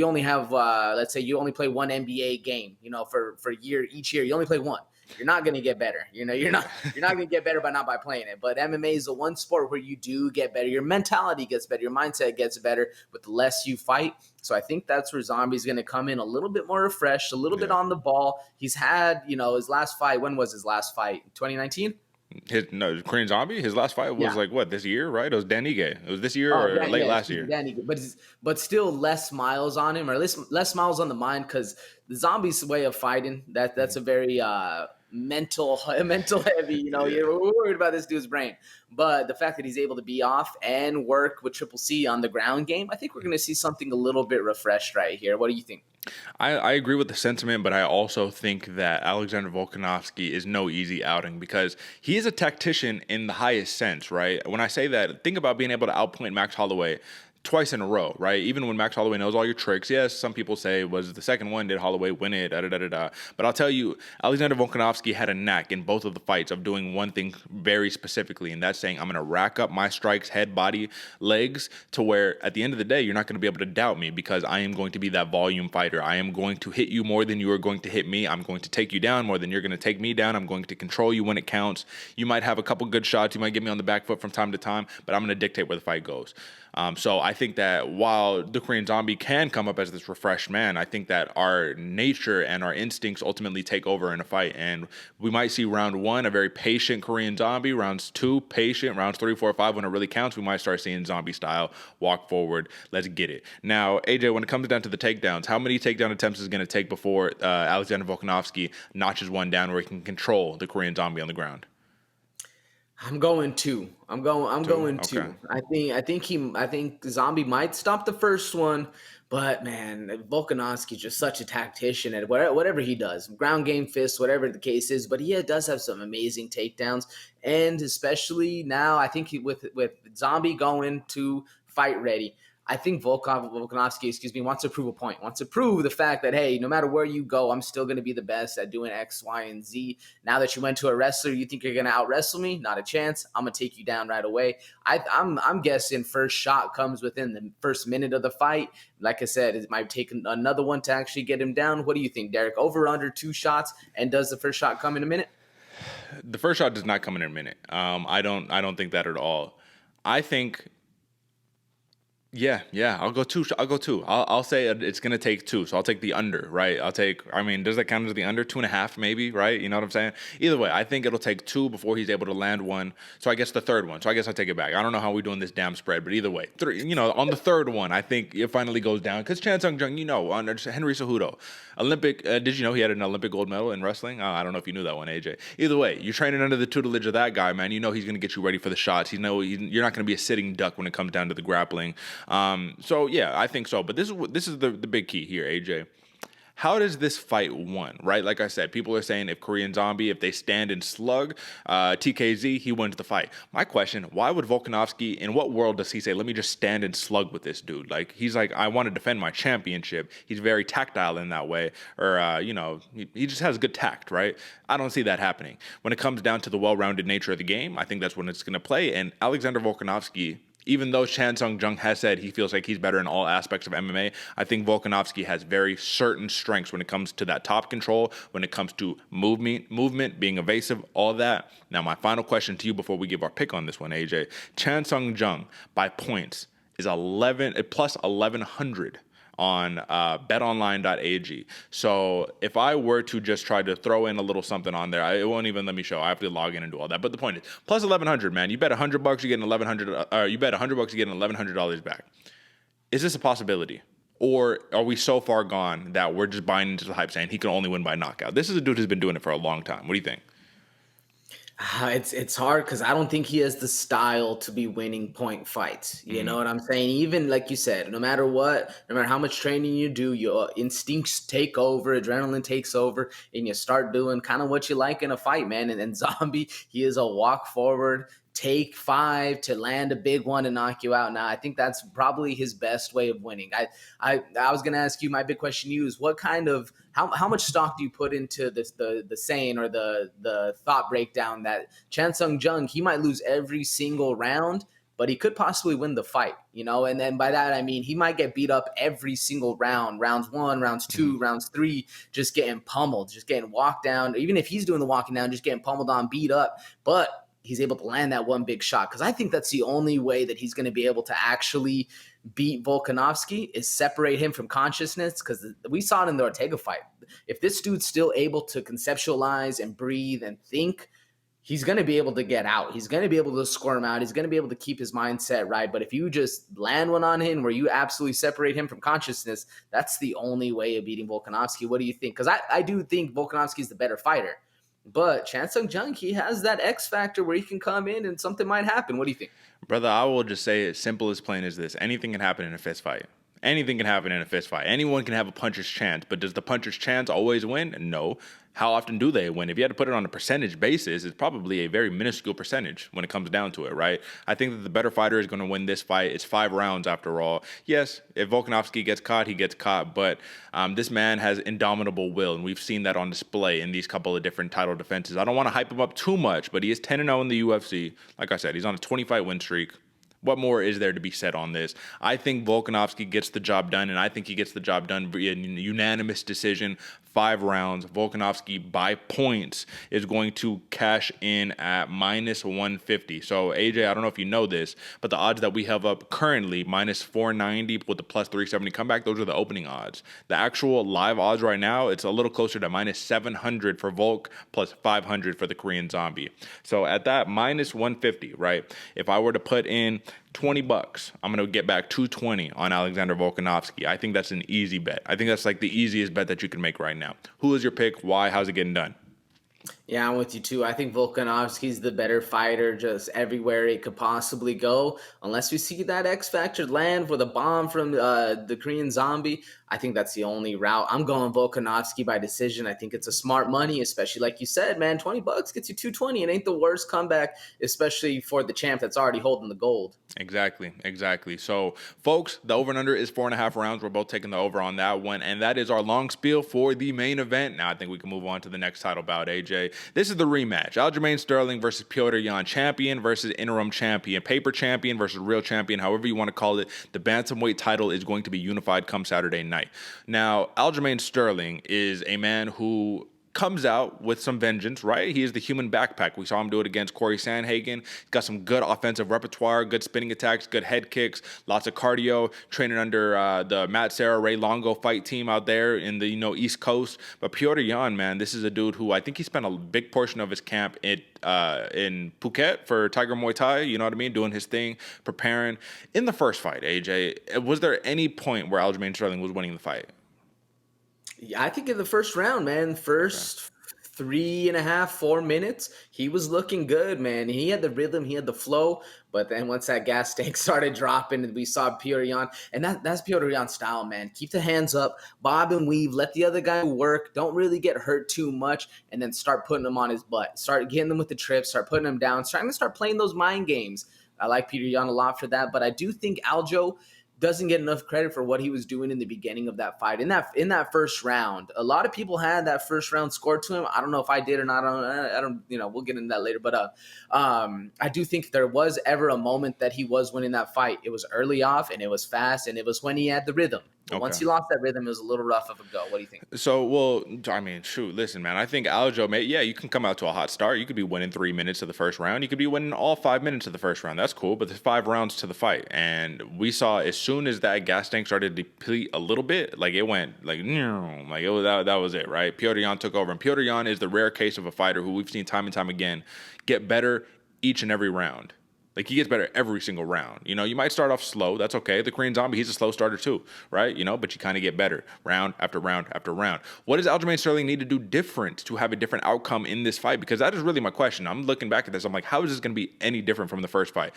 only have, let's say you only play one NBA game, for each year, you only play one. You're not going to get better. You're not going to get better by playing it. But MMA is the one sport where you do get better. Your mentality gets better. Your mindset gets better with the less you fight. So I think that's where Zombie's going to come in a little bit more refreshed, a little bit on the ball. He's had, his last fight. When was his last fight? 2019? Korean Zombie, his last fight was this year, right? It was Dan Ige. It was this year or late last year. Dan Ige, but still less miles on him, or less miles on the mind, because the Zombie's way of fighting, that's a very mental heavy, you're worried about this dude's brain. But the fact that he's able to be off and work with Triple C on the ground game, I think we're going to see something a little bit refreshed right here. What do you think? I agree with the sentiment, but I also think that Alexander Volkanovski is no easy outing because he is a tactician in the highest sense, right? When I say that, think about being able to outpoint Max Holloway twice in a row, right? Even when Max Holloway knows all your tricks. Yes, some people say was the second one, did Holloway win it, But I'll tell you, Alexander Volkanovski had a knack in both of the fights of doing one thing very specifically, and that's saying, I'm going to rack up my strikes, head, body, legs, to where at the end of the day, you're not going to be able to doubt me because I am going to be that volume fighter. I am going to hit you more than you are going to hit me. I'm going to take you down more than you're going to take me down. I'm going to control you when it counts. You might have a couple good shots. You might get me on the back foot from time to time, but I'm going to dictate where the fight goes. So I think that while the Korean Zombie can come up as this refreshed man, I think that our nature and our instincts ultimately take over in a fight. And we might see round 1, a very patient Korean Zombie. Rounds 2, patient. Rounds 3, 4, 5, when it really counts, we might start seeing Zombie style, walk forward, let's get it. Now, AJ, when it comes down to the takedowns, how many takedown attempts is it going to take before Alexander Volkanovski notches one down where he can control the Korean Zombie on the ground? I'm going 2. I'm going 2. Okay. I think Zombie might stop the first one, but man, Volkanovski's just such a tactician at whatever he does, ground game, fist, whatever the case is. But he does have some amazing takedowns, and especially now, I think with Zombie going to fight ready, I think Volkanovski, wants to prove a point, wants to prove the fact that, hey, no matter where you go, I'm still going to be the best at doing X, Y, and Z. Now that you went to a wrestler, you think you're going to out-wrestle me? Not a chance. I'm going to take you down right away. I'm guessing first shot comes within the first minute of the fight. Like I said, it might take another one to actually get him down. What do you think, Derick? Over, under 2 shots, and does the first shot come in a minute? The first shot does not come in a minute. I don't think that at all. I think, yeah, I'll go 2. I'll say it's going to take 2, so I'll take the under, right? Does that count as the under? 2.5 maybe, right? You know what I'm saying? Either way, I think it'll take 2 before he's able to land one. So I guess the third one. So I guess I'll take it back. I don't know how we're doing this damn spread, but either way, 3. On the third one, I think it finally goes down because Chan Sung Jung, on Henry Cejudo, Olympic. Did you know he had an Olympic gold medal in wrestling? I don't know if you knew that one, AJ. Either way, you're training under the tutelage of that guy, man. You know he's going to get you ready for the shots. You're not going to be a sitting duck when it comes down to the grappling. So yeah, I think so. But this is the big key here, AJ. How does this fight won, right? Like I said, people are saying if Korean Zombie, if they stand and slug TKZ, he wins the fight. My question, why would Volkanovski, in what world does he say, let me just stand and slug with this dude? Like, he's like, I want to defend my championship. He's very tactile in that way. Or, he just has good tact, right? I don't see that happening. When it comes down to the well-rounded nature of the game, I think that's when it's going to play. And Alexander Volkanovski, even though Chan Sung Jung has said he feels like he's better in all aspects of MMA, I think Volkanovski has very certain strengths when it comes to that top control, when it comes to movement, being evasive, all that. Now, my final question to you before we give our pick on this one, AJ. Chan Sung Jung, by points, is plus 1,100 on betonline.ag. So if I were to just try to throw in a little something on there, it won't even let me show. I have to log in and do all that. But the point is, plus 1,100, man. You bet $100, you get $1,100. You bet $100, you get $1,100 back. Is this a possibility? Or are we so far gone that we're just buying into the hype saying he can only win by knockout? This is a dude who's been doing it for a long time. What do you think? It's hard because I don't think he has the style to be winning point fights. You know what I'm saying? Even like you said, no matter what, no matter how much training you do, your instincts take over, adrenaline takes over, and you start doing kind of what you like in a fight, man. And then Zombie, he is a walk forward, take 5 to land a big one and knock you out. Now, I think that's probably his best way of winning. I was going to ask you, my big question to you is what kind of, how much stock do you put into this, the saying or the thought breakdown that Chan Sung Jung, he might lose every single round, but he could possibly win the fight, and then by that, I mean, he might get beat up every single round, rounds 1, rounds 2, rounds 3, just getting pummeled, just getting walked down. Even if he's doing the walking down, just getting pummeled on, beat up, but he's able to land that one big shot. Because I think that's the only way that he's going to be able to actually beat Volkanovski is separate him from consciousness. Because we saw it in the Ortega fight. If this dude's still able to conceptualize and breathe and think, he's going to be able to get out. He's going to be able to squirm out. He's going to be able to keep his mindset right. But if you just land one on him where you absolutely separate him from consciousness, that's the only way of beating Volkanovski. What do you think? Because I do think Volkanovski is the better fighter. But Chan Sung Jung, he has that X factor where he can come in and something might happen. What do you think? Brother, I will just say it simple as plain as this. Anything can happen in a fist fight. Anything can happen in a fist fight. Anyone can have a puncher's chance, but does the puncher's chance always win? No. How often do they win? If you had to put it on a percentage basis, it's probably a very minuscule percentage when it comes down to it, right? I think that the better fighter is going to win this fight. It's 5 rounds after all. Yes, if Volkanovski gets caught, he gets caught, but this man has indomitable will, and we've seen that on display in these couple of different title defenses. I don't want to hype him up too much, but he is 10-0 in the UFC. Like I said, he's on a 20-fight win streak. What more is there to be said on this? I think Volkanovski gets the job done, and I think he gets the job done via unanimous decision, 5 rounds. Volkanovski, by points, is going to cash in at minus 150. So, AJ, I don't know if you know this, but the odds that we have up currently, minus 490 with the plus 370 comeback, those are the opening odds. The actual live odds right now, it's a little closer to minus 700 for Volk, plus 500 for the Korean Zombie. So, at that minus 150, right, if I were to put in $20, I'm going to get back 220 on Alexander Volkanovski. I think that's an easy bet. I think that's like the easiest bet that you can make right now. Who is your pick? Why? How's it getting done? Yeah, I'm with you too. I think Volkanovski's the better fighter just everywhere it could possibly go. Unless we see that X Factor land for the bomb from the Korean Zombie, I think that's the only route. I'm going Volkanovski by decision. I think it's a smart money, especially like you said, man, $20 gets you 220. It ain't the worst comeback, especially for the champ that's already holding the gold. Exactly. So, folks, the over and under is 4.5 rounds. We're both taking the over on that one, and that is our long spiel for the main event. Now, I think we can move on to the next title bout, AJ. This is the rematch. Aljamain Sterling versus Petr Yan, champion versus interim champion, paper champion versus real champion, however you want to call it. The bantamweight title is going to be unified come Saturday night. Now, Aljamain Sterling is a man who comes out with some vengeance, right? He is the human backpack. We saw him do it against Corey Sandhagen. He's got some good offensive repertoire, good spinning attacks, good head kicks, lots of cardio, training under the Matt Serra, Ray Longo fight team out there in the East Coast. But Petr Yan, man, this is a dude who I think he spent a big portion of his camp in Phuket for Tiger Muay Thai, you know what I mean? Doing his thing, preparing. In the first fight, AJ, was there any point where Aljamain Sterling was winning the fight? Yeah, I think in the first round, man, first 3.5, 4 minutes, he was looking good, man. He had the rhythm, he had the flow, but then once that gas tank started dropping, we saw Petr Yan, and that's Petr Yan's style, man. Keep the hands up, bob and weave, let the other guy work, don't really get hurt too much, and then start putting him on his butt. Start getting them with the trips, start putting him down, starting to start playing those mind games. I like Petr Yan a lot for that, but I do think Aljo doesn't get enough credit for what he was doing in the beginning of that fight. In that first round, a lot of people had that first round scored to him. I don't know if I did or not. I don't we'll get into that later. But I do think there was ever a moment that he was winning that fight. It was early off, and it was fast, and it was when he had the rhythm. But once he lost that rhythm, it was a little rough of a go. What do you think? So, well, I mean, shoot, listen, man. I think Aljo, you can come out to a hot start. You could be winning 3 minutes of the first round. You could be winning all 5 minutes of the first round. That's cool, but there's 5 rounds to the fight. And we saw as soon as that gas tank started to deplete a little bit, like it went, that was it, right? Petr Yan took over. And Petr Yan is the rare case of a fighter who we've seen time and time again get better each and every round. Like, he gets better every single round. You might start off slow. That's okay. The Korean Zombie, he's a slow starter too, right? But you kind of get better round after round after round. What does Aljamain Sterling need to do different to have a different outcome in this fight? Because that is really my question. I'm looking back at this. I'm like, how is this going to be any different from the first fight?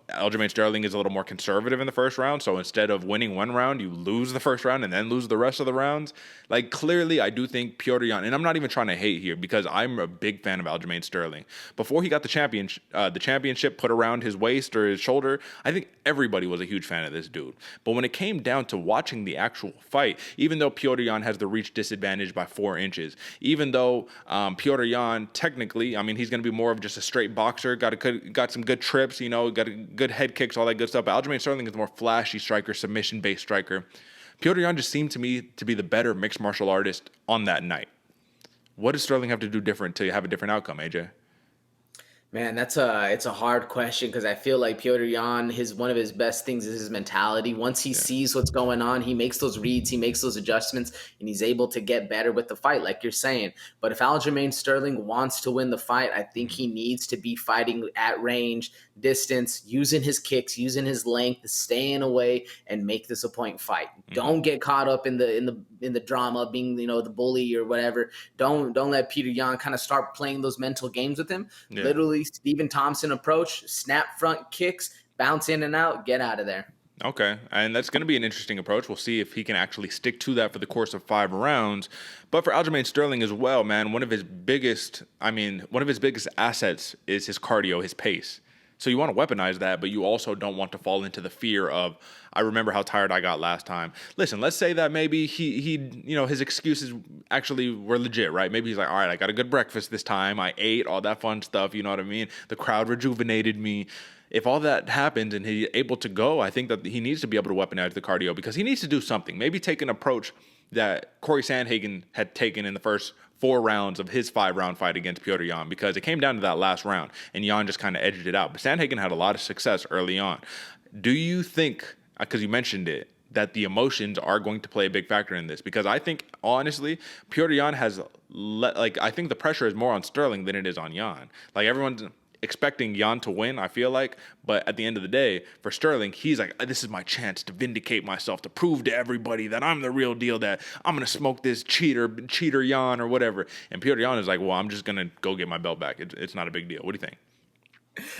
Aljamain Sterling is a little more conservative in the first round. So instead of winning one round, you lose the first round and then lose the rest of the rounds. Like, clearly, I do think Petr Yan, and I'm not even trying to hate here because I'm a big fan of Aljamain Sterling. Before he got the championship put around his waist or his shoulder, I think everybody was a huge fan of this dude. But when it came down to watching the actual fight, even though Petr Yan has the reach disadvantage by 4 inches, even though Petr Yan technically, I mean, he's going to be more of just a straight boxer, got some good trips, got good head kicks, all that good stuff. But Aljamain Sterling is a more flashy striker, submission-based striker. Petr Yan just seemed to me to be the better mixed martial artist on that night. What does Sterling have to do different to have a different outcome, AJ? Man, it's a hard question because I feel like Petr Yan, one of his best things is his mentality. Once he sees what's going on, he makes those reads, he makes those adjustments, and he's able to get better with the fight, like you're saying. But if Aljamain Sterling wants to win the fight, I think he needs to be fighting at range, distance, using his kicks, using his length, staying away, and make this a point fight. Don't get caught up in the drama, being the bully or whatever. Don't let Petr Yan kind of start playing those mental games with him. Yeah. Literally, Stephen Thompson approach, snap front kicks, bounce in and out, get out of there. Okay, and that's going to be an interesting approach. We'll see if he can actually stick to that for the course of 5 rounds. But for Aljamain Sterling as well, man, one of his biggest assets is his cardio, his pace. So you want to weaponize that, but you also don't want to fall into the fear of, I remember how tired I got last time. Listen, let's say that maybe he his excuses actually were legit, right? Maybe he's like, all right, I got a good breakfast this time. I ate all that fun stuff. You know what I mean? The crowd rejuvenated me. If all that happens and he's able to go, I think that he needs to be able to weaponize the cardio because he needs to do something. Maybe take an approach that Corey Sandhagen had taken in the first 4 rounds of his 5-round fight against Petr Yan because it came down to that last round and Yan just kind of edged it out. But Sandhagen had a lot of success early on. Do you think, because you mentioned it, that the emotions are going to play a big factor in this? Because I think, honestly, Petr Yan I think the pressure is more on Sterling than it is on Yan. Like, everyone's expecting Yan to win, I feel like, but at the end of the day, for Sterling, he's like, this is my chance to vindicate myself, to prove to everybody that I'm the real deal, that I'm going to smoke this cheater Yan or whatever. And Petr Yan is like, well, I'm just going to go get my belt back. It's not a big deal. What do you think?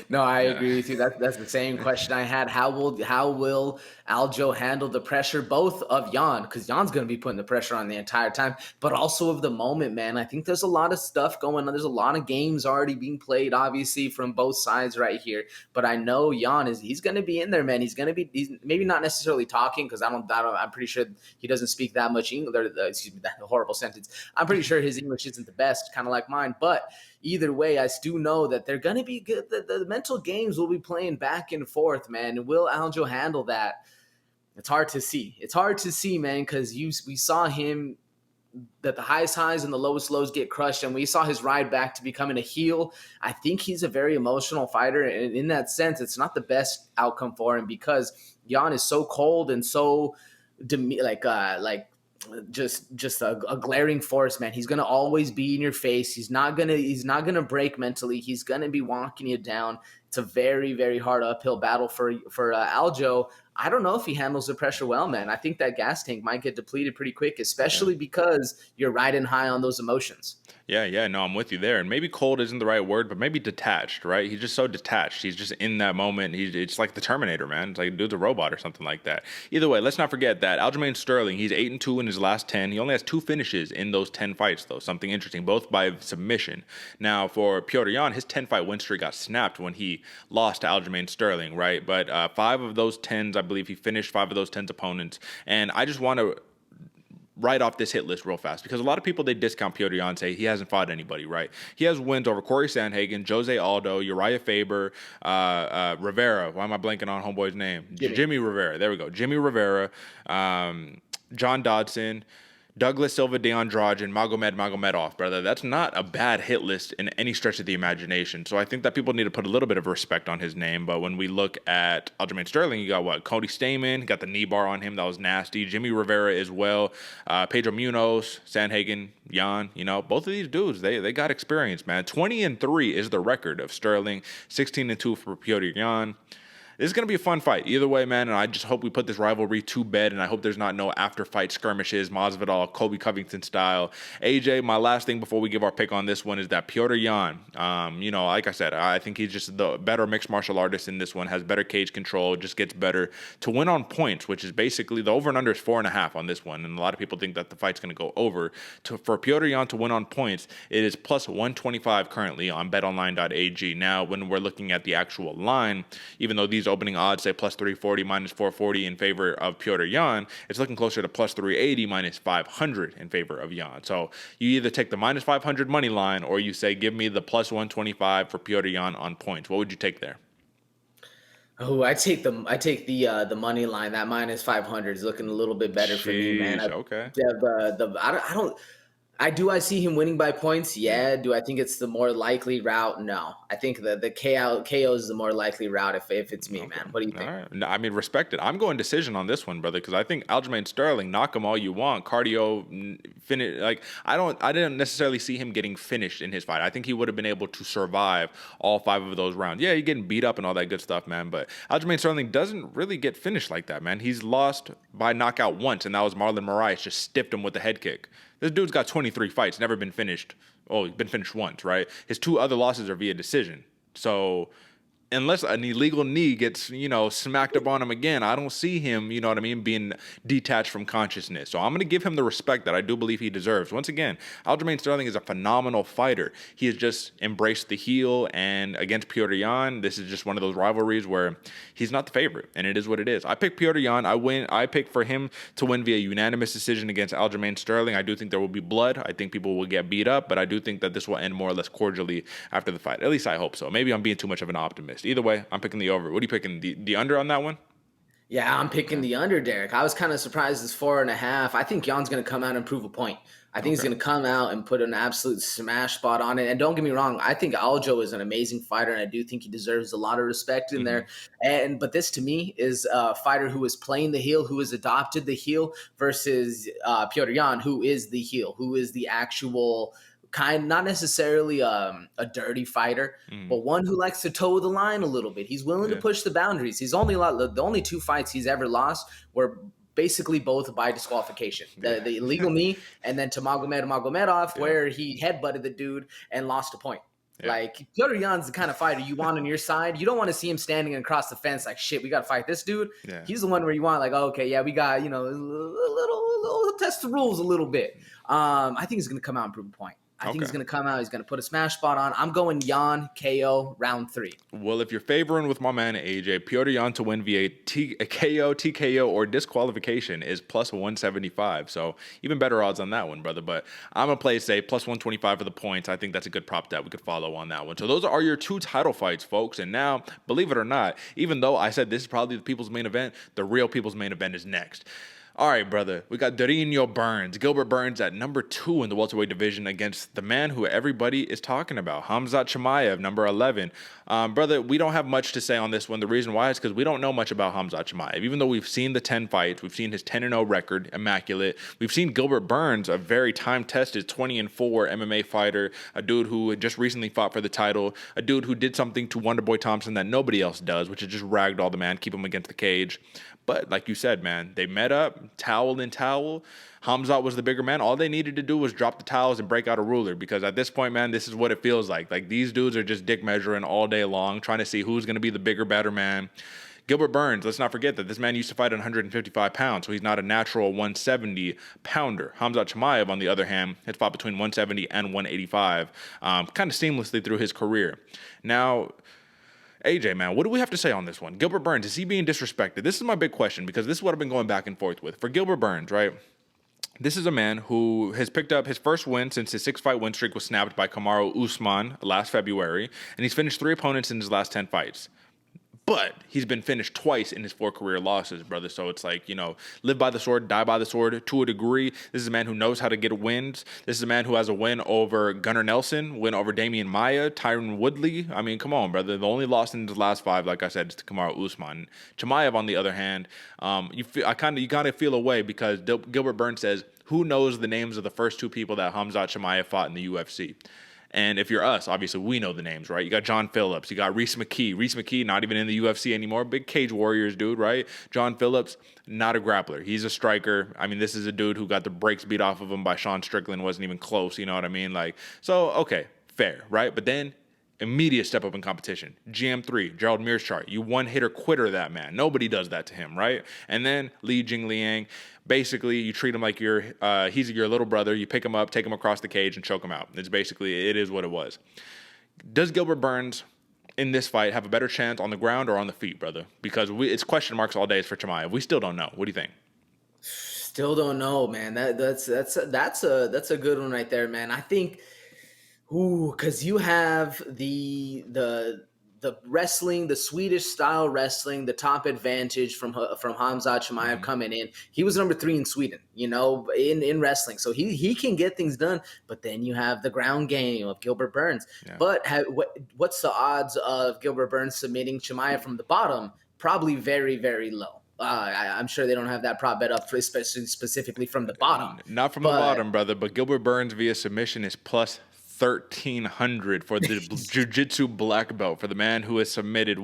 No, I agree with you. That's the same question I had. How will Aljo handle the pressure, both of Yan, because Yan's going to be putting the pressure on the entire time, but also of the moment, man. I think there's a lot of stuff going on. There's a lot of games already being played, obviously, from both sides right here. But I know Yan he's going to be in there, man. He's maybe not necessarily talking, because I'm pretty sure he doesn't speak that much English. Excuse me, that horrible sentence. I'm pretty sure his English isn't the best, kind of like mine, but either way, I do know that they're going to be good. The mental games will be playing back and forth, man. Will Aljo handle that? It's hard to see. It's hard to see, man, because we saw him that the highest highs and the lowest lows get crushed, and we saw his ride back to becoming a heel. I think he's a very emotional fighter, and in that sense, it's not the best outcome for him because Yan is so cold and so just a glaring force, man. He's gonna always be in your face. He's not gonna break mentally. He's gonna be walking you down. It's a very, very hard uphill battle for Aljo. I don't know if he handles the pressure well, man. I think that gas tank might get depleted pretty quick, especially because you're riding high on those emotions. Yeah, no, I'm with you there. And maybe cold isn't the right word, but maybe detached, right? He's just so detached. He's just in that moment. It's like the Terminator, man. It's like dude's a robot or something like that. Either way, let's not forget that Aljamain Sterling, he's 8-2 in his last 10. He only has 2 finishes in those 10 fights, though. Something interesting, both by submission. Now, for Petr Yan, his 10-fight win streak got snapped when he lost to Aljamain Sterling, right? But 5 of those 10s, I believe he finished 5 of those 10s opponents. And I just want to right off this hit list real fast, because a lot of people, they discount Petr Yan and say he hasn't fought anybody, right? He has wins over Corey Sandhagen, Jose Aldo, Uriah Faber, Rivera. Why am I blanking on homeboy's name? Jimmy Rivera. There we go. Jimmy Rivera, John Dodson, Douglas Silva de Andrade, and Magomedov, brother. That's not a bad hit list in any stretch of the imagination. So I think that people need to put a little bit of respect on his name. But when we look at Aljamain Sterling, you got what? Cody Stamen, got the knee bar on him. That was nasty. Jimmy Rivera as well. Pedro Munoz, Sandhagen, Yan. Both of these dudes, they got experience, man. 20-3 is the record of Sterling. 16-2 for Petr Yan. This is going to be a fun fight. Either way, man, and I just hope we put this rivalry to bed, and I hope there's not no after-fight skirmishes, Masvidal, Kobe Covington style. AJ, my last thing before we give our pick on this one is that Petr Yan, like I said, I think he's just the better mixed martial artist in this one, has better cage control, just gets better to win on points, which is basically the over and under is 4.5 on this one, and a lot of people think that the fight's going to go over. For Petr Yan to win on points, it is plus 125 currently on betonline.ag. Now, when we're looking at the actual line, even though these opening odds say plus 340, minus 440 in favor of Petr Yan, it's looking closer to plus 380, minus 500 in favor of Yan. So you either take the minus 500 money line, or you say, give me the plus 125 for Petr Yan on points. What would you take there? Oh, I take the money line. That minus 500 is looking a little bit better for me, man. Okay. I see him winning by points. Yeah. Do I think it's the more likely route? No. I think the KO is the more likely route if it's me, man. What do you think? All right. No, I mean, respect it. I'm going decision on this one, brother, because I think Aljamain Sterling, knock him all you want, cardio, finish. Like I didn't necessarily see him getting finished in his fight. I think he would have been able to survive all 5 of those rounds. Yeah, you're getting beat up and all that good stuff, man. But Aljamain Sterling doesn't really get finished like that, man. He's lost by knockout once, and that was Marlon Moraes just stiffed him with a head kick. This dude's got 23 fights, never been finished. Oh, he's been finished once, right? His 2 other losses are via decision. So unless an illegal knee gets, smacked up on him again, I don't see him, being detached from consciousness. So I'm going to give him the respect that I do believe he deserves. Once again, Aljamain Sterling is a phenomenal fighter. He has just embraced the heel, and against Petr Yan, this is just one of those rivalries where he's not the favorite, and it is what it is. I picked Petr Yan. I picked for him to win via unanimous decision against Aljamain Sterling. I do think there will be blood. I think people will get beat up, but I do think that this will end more or less cordially after the fight. At least I hope so. Maybe I'm being too much of an optimist. Either way, I'm picking the over. What are you picking? The under on that one? Yeah, I'm picking the under, Derick. I was kind of surprised it's 4.5. I think Yan's going to come out and prove a point. I think he's going to come out and put an absolute smash spot on it. And don't get me wrong, I think Aljo is an amazing fighter, and I do think he deserves a lot of respect in there. But this, to me, is a fighter who is playing the heel, who has adopted the heel, versus Petr Yan, who is the heel, who is the actual not necessarily a dirty fighter, but one who likes to toe the line a little bit. He's willing to push the boundaries. The only 2 fights he's ever lost were basically both by disqualification. The illegal knee, and then to Magomedov, where he headbutted the dude and lost a point. Yeah. Like, Petr Yan's the kind of fighter you want on your side. You don't want to see him standing across the fence like, shit, we got to fight this dude. Yeah. He's the one where you want, like, oh, okay, yeah, we got, a little test the rules a little bit. I think he's going to come out and prove a point. I think he's going to come out. He's going to put a smash spot on. I'm going Yan KO round 3. Well, if you're favoring with my man AJ, Petr Yan to win via KO, TKO, or disqualification is plus 175. So even better odds on that one, brother. But I'm going to play safe, plus 125 for the points. I think that's a good prop that we could follow on that one. So those are your 2 title fights, folks. And now, believe it or not, even though I said this is probably the people's main event, the real people's main event is next. All right, brother. We got Darian Burns, Gilbert Burns at number 2 in the welterweight division against the man who everybody is talking about, Khamzat Chimaev, number 11. Brother, we don't have much to say on this one. The reason why is because we don't know much about Khamzat Chimaev. Even though we've seen the 10 fights, we've seen his 10-0 record, immaculate. We've seen Gilbert Burns, a very time-tested 20-4 MMA fighter, a dude who had just recently fought for the title, a dude who did something to Wonderboy Thompson that nobody else does, which is just ragdoll the man, keep him against the cage. But like you said, man, they met up, towel in towel. Khamzat was the bigger man. All they needed to do was drop the towels and break out a ruler, because at this point, man, this is what it feels like. Like, these dudes are just dick measuring all day long, trying to see who's going to be the bigger, better man. Gilbert Burns, let's not forget that this man used to fight at 155 pounds, so he's not a natural 170 pounder. Khamzat Chimaev, on the other hand, has fought between 170 and 185, kind of seamlessly through his career. Now, AJ, man, what do we have to say on this one? Gilbert Burns, is he being disrespected? This is my big question, because this is what I've been going back and forth with. For Gilbert Burns, right? This is a man who has picked up his first win since his 6-fight win streak was snapped by Kamaru Usman last February, and he's finished 3 opponents in his last 10 fights. But he's been finished twice in his 4 career losses, brother. So it's like, live by the sword, die by the sword to a degree. This is a man who knows how to get wins. This is a man who has a win over Gunnar Nelson, win over Damian Maia, Tyron Woodley. I mean, come on, brother. The only loss in his last 5, like I said, is to Kamaru Usman. Chimaev, on the other hand, you gotta feel away, because Gilbert Burns says, who knows the names of the first 2 people that Khamzat Chimaev fought in the UFC? And if you're us, obviously we know the names, right? You got John Phillips, you got Reese McKee. Reese McKee, not even in the UFC anymore. Big Cage Warriors dude, right? John Phillips, not a grappler. He's a striker. I mean, this is a dude who got the brakes beat off of him by Sean Strickland. Wasn't even close, you know what I mean? So, okay, fair, right? But then immediate step up in competition. GM3, Gerald Mearshart. You one-hitter quitter that man. Nobody does that to him, right? And then Li Jingliang. Basically, you treat him like he's your little brother. You pick him up, take him across the cage, and choke him out. It is what it was. Does Gilbert Burns in this fight have a better chance on the ground or on the feet, brother? Because it's question marks all day for Chimaev. We still don't know. What do you think? Still don't know, man. That's a good one right there, man. I think, because you have the wrestling, the Swedish style wrestling, the top advantage from Khamzat Chimaev coming in. He was number 3 in Sweden, in wrestling. So he can get things done. But then you have the ground game of Gilbert Burns. Yeah. But what's the odds of Gilbert Burns submitting Chimaev from the bottom? Probably very, very low. I'm sure they don't have that prop bet up for specifically from the bottom. Not from the bottom, brother. But Gilbert Burns via submission is plus 1,300 for the jiu-jitsu black belt, for the man who has submitted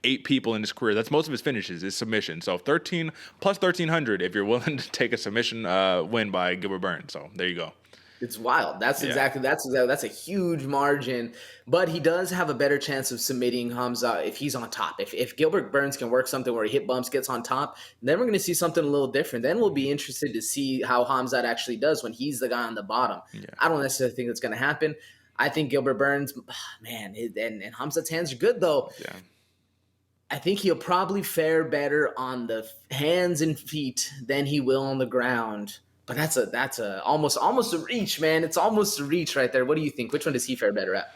8 people in his career. That's most of his finishes, is submission. So 13 plus 1,300 if you're willing to take a submission win by Gilbert Burns. So there you go. It's wild. That's a huge margin. But he does have a better chance of submitting Khamzat if he's on top. If Gilbert Burns can work something where he hit bumps, gets on top, then we're going to see something a little different. Then we'll be interested to see how Khamzat actually does when he's the guy on the bottom. Yeah. I don't necessarily think that's going to happen. I think Gilbert Burns, man, and Khamzat's hands are good though. Yeah. I think he'll probably fare better on the hands and feet than he will on the ground. But that's a almost a reach, man. It's almost a reach right there. What do you think? Which one does he fare better at?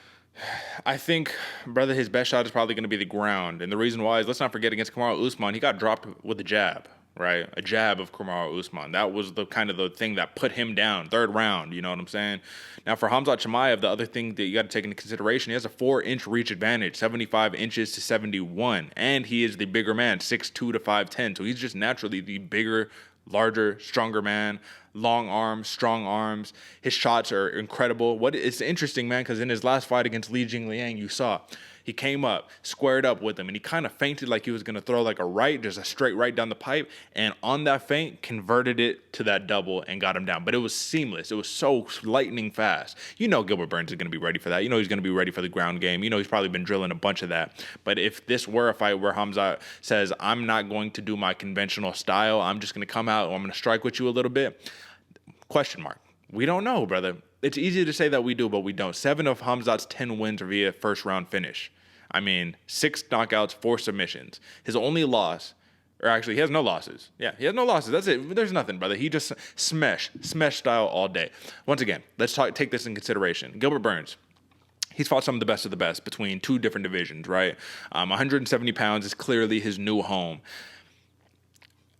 I think, brother, his best shot is probably going to be the ground. And the reason why is, let's not forget, against Kamaru Usman, he got dropped with a jab, right? A jab of Kamaru Usman. That was the kind of the thing that put him down, 3rd round, you know what I'm saying? Now, for Khamzat Chimaev, the other thing that you got to take into consideration, he has a 4-inch reach advantage, 75 inches to 71. And he is the bigger man, 6'2 to 5'10". So he's just naturally the bigger, larger, stronger man, long arms, strong arms. His shots are incredible. It's interesting, man, because in his last fight against Li Jingliang, you saw He came up, squared up with him, and he kind of feinted like he was going to throw like a right, just a straight right down the pipe. And on that feint, converted it to that double and got him down. But it was seamless. It was so lightning fast. You know Gilbert Burns is going to be ready for that. You know he's going to be ready for the ground game. You know he's probably been drilling a bunch of that. But if this were a fight where Khamzat says, I'm not going to do my conventional style, I'm just going to come out, I'm going to strike with you a little bit, question mark. We don't know, brother. It's easy to say that we do, but we don't. 7 of Khamzat's 10 wins are via first round finish. I mean, 6 knockouts, 4 submissions. His only loss, or actually he has no losses. Yeah, he has no losses. That's it. There's nothing, brother. He just smash style all day. Once again, let's take this in consideration. Gilbert Burns. He's fought some of the best between 2 different divisions, right? 170 pounds is clearly his new home.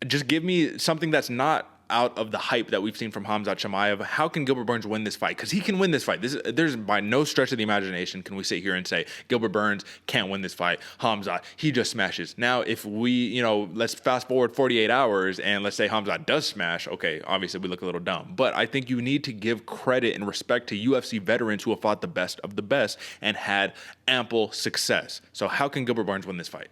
Just give me something that's not out of the hype that we've seen from Khamzat Chimaev. How can Gilbert Burns win this fight? Because he can win this fight. There's by no stretch of the imagination can we sit here and say Gilbert Burns can't win this fight. Khamzat, he just smashes. Now, if we, let's fast forward 48 hours and let's say Khamzat does smash, okay, obviously we look a little dumb. But I think you need to give credit and respect to UFC veterans who have fought the best of the best and had ample success. So how can Gilbert Burns win this fight?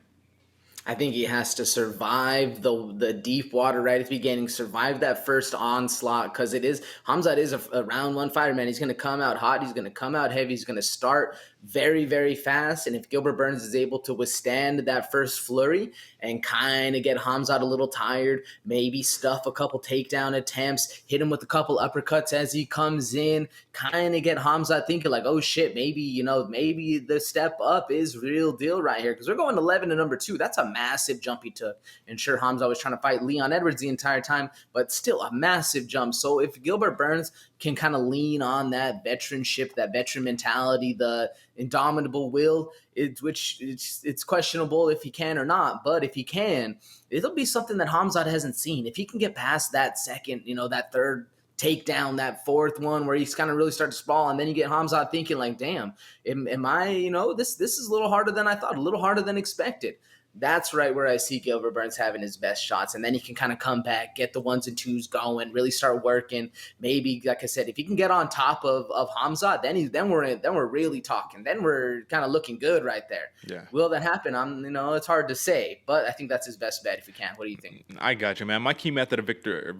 I think he has to survive the deep water right at the beginning, survive that first onslaught, because Khamzat is a round 1 fighter, man. He's going to come out hot. He's going to come out heavy. He's going to start very, very fast. And if Gilbert Burns is able to withstand that first flurry and kind of get Khamzat a little tired, maybe stuff a couple takedown attempts, hit him with a couple uppercuts as he comes in, kind of get Khamzat thinking like, oh shit, maybe the step up is real deal right here. Because we're going 11 to number 2. That's a massive jump he took. And sure, Khamzat was trying to fight Leon Edwards the entire time, but still a massive jump. So if Gilbert Burns can kind of lean on that veteranship, that veteran mentality, the indomitable will, it's questionable if he can or not. But if he can, it'll be something that Khamzat hasn't seen. If he can get past that second, that third takedown, that fourth one where he's kind of really start to sprawl, and then you get Khamzat thinking like, damn, am I, this is a little harder than I thought, a little harder than expected. That's right where I see Gilbert Burns having his best shots. And then he can kind of come back, get the 1s and 2s going, really start working. Maybe, like I said, if he can get on top of Khamzat, then we're really talking. Then we're kind of looking good right there. Yeah. Will that happen? It's hard to say, but I think that's his best bet if he can. What do you think? I got you, man. My key method of victory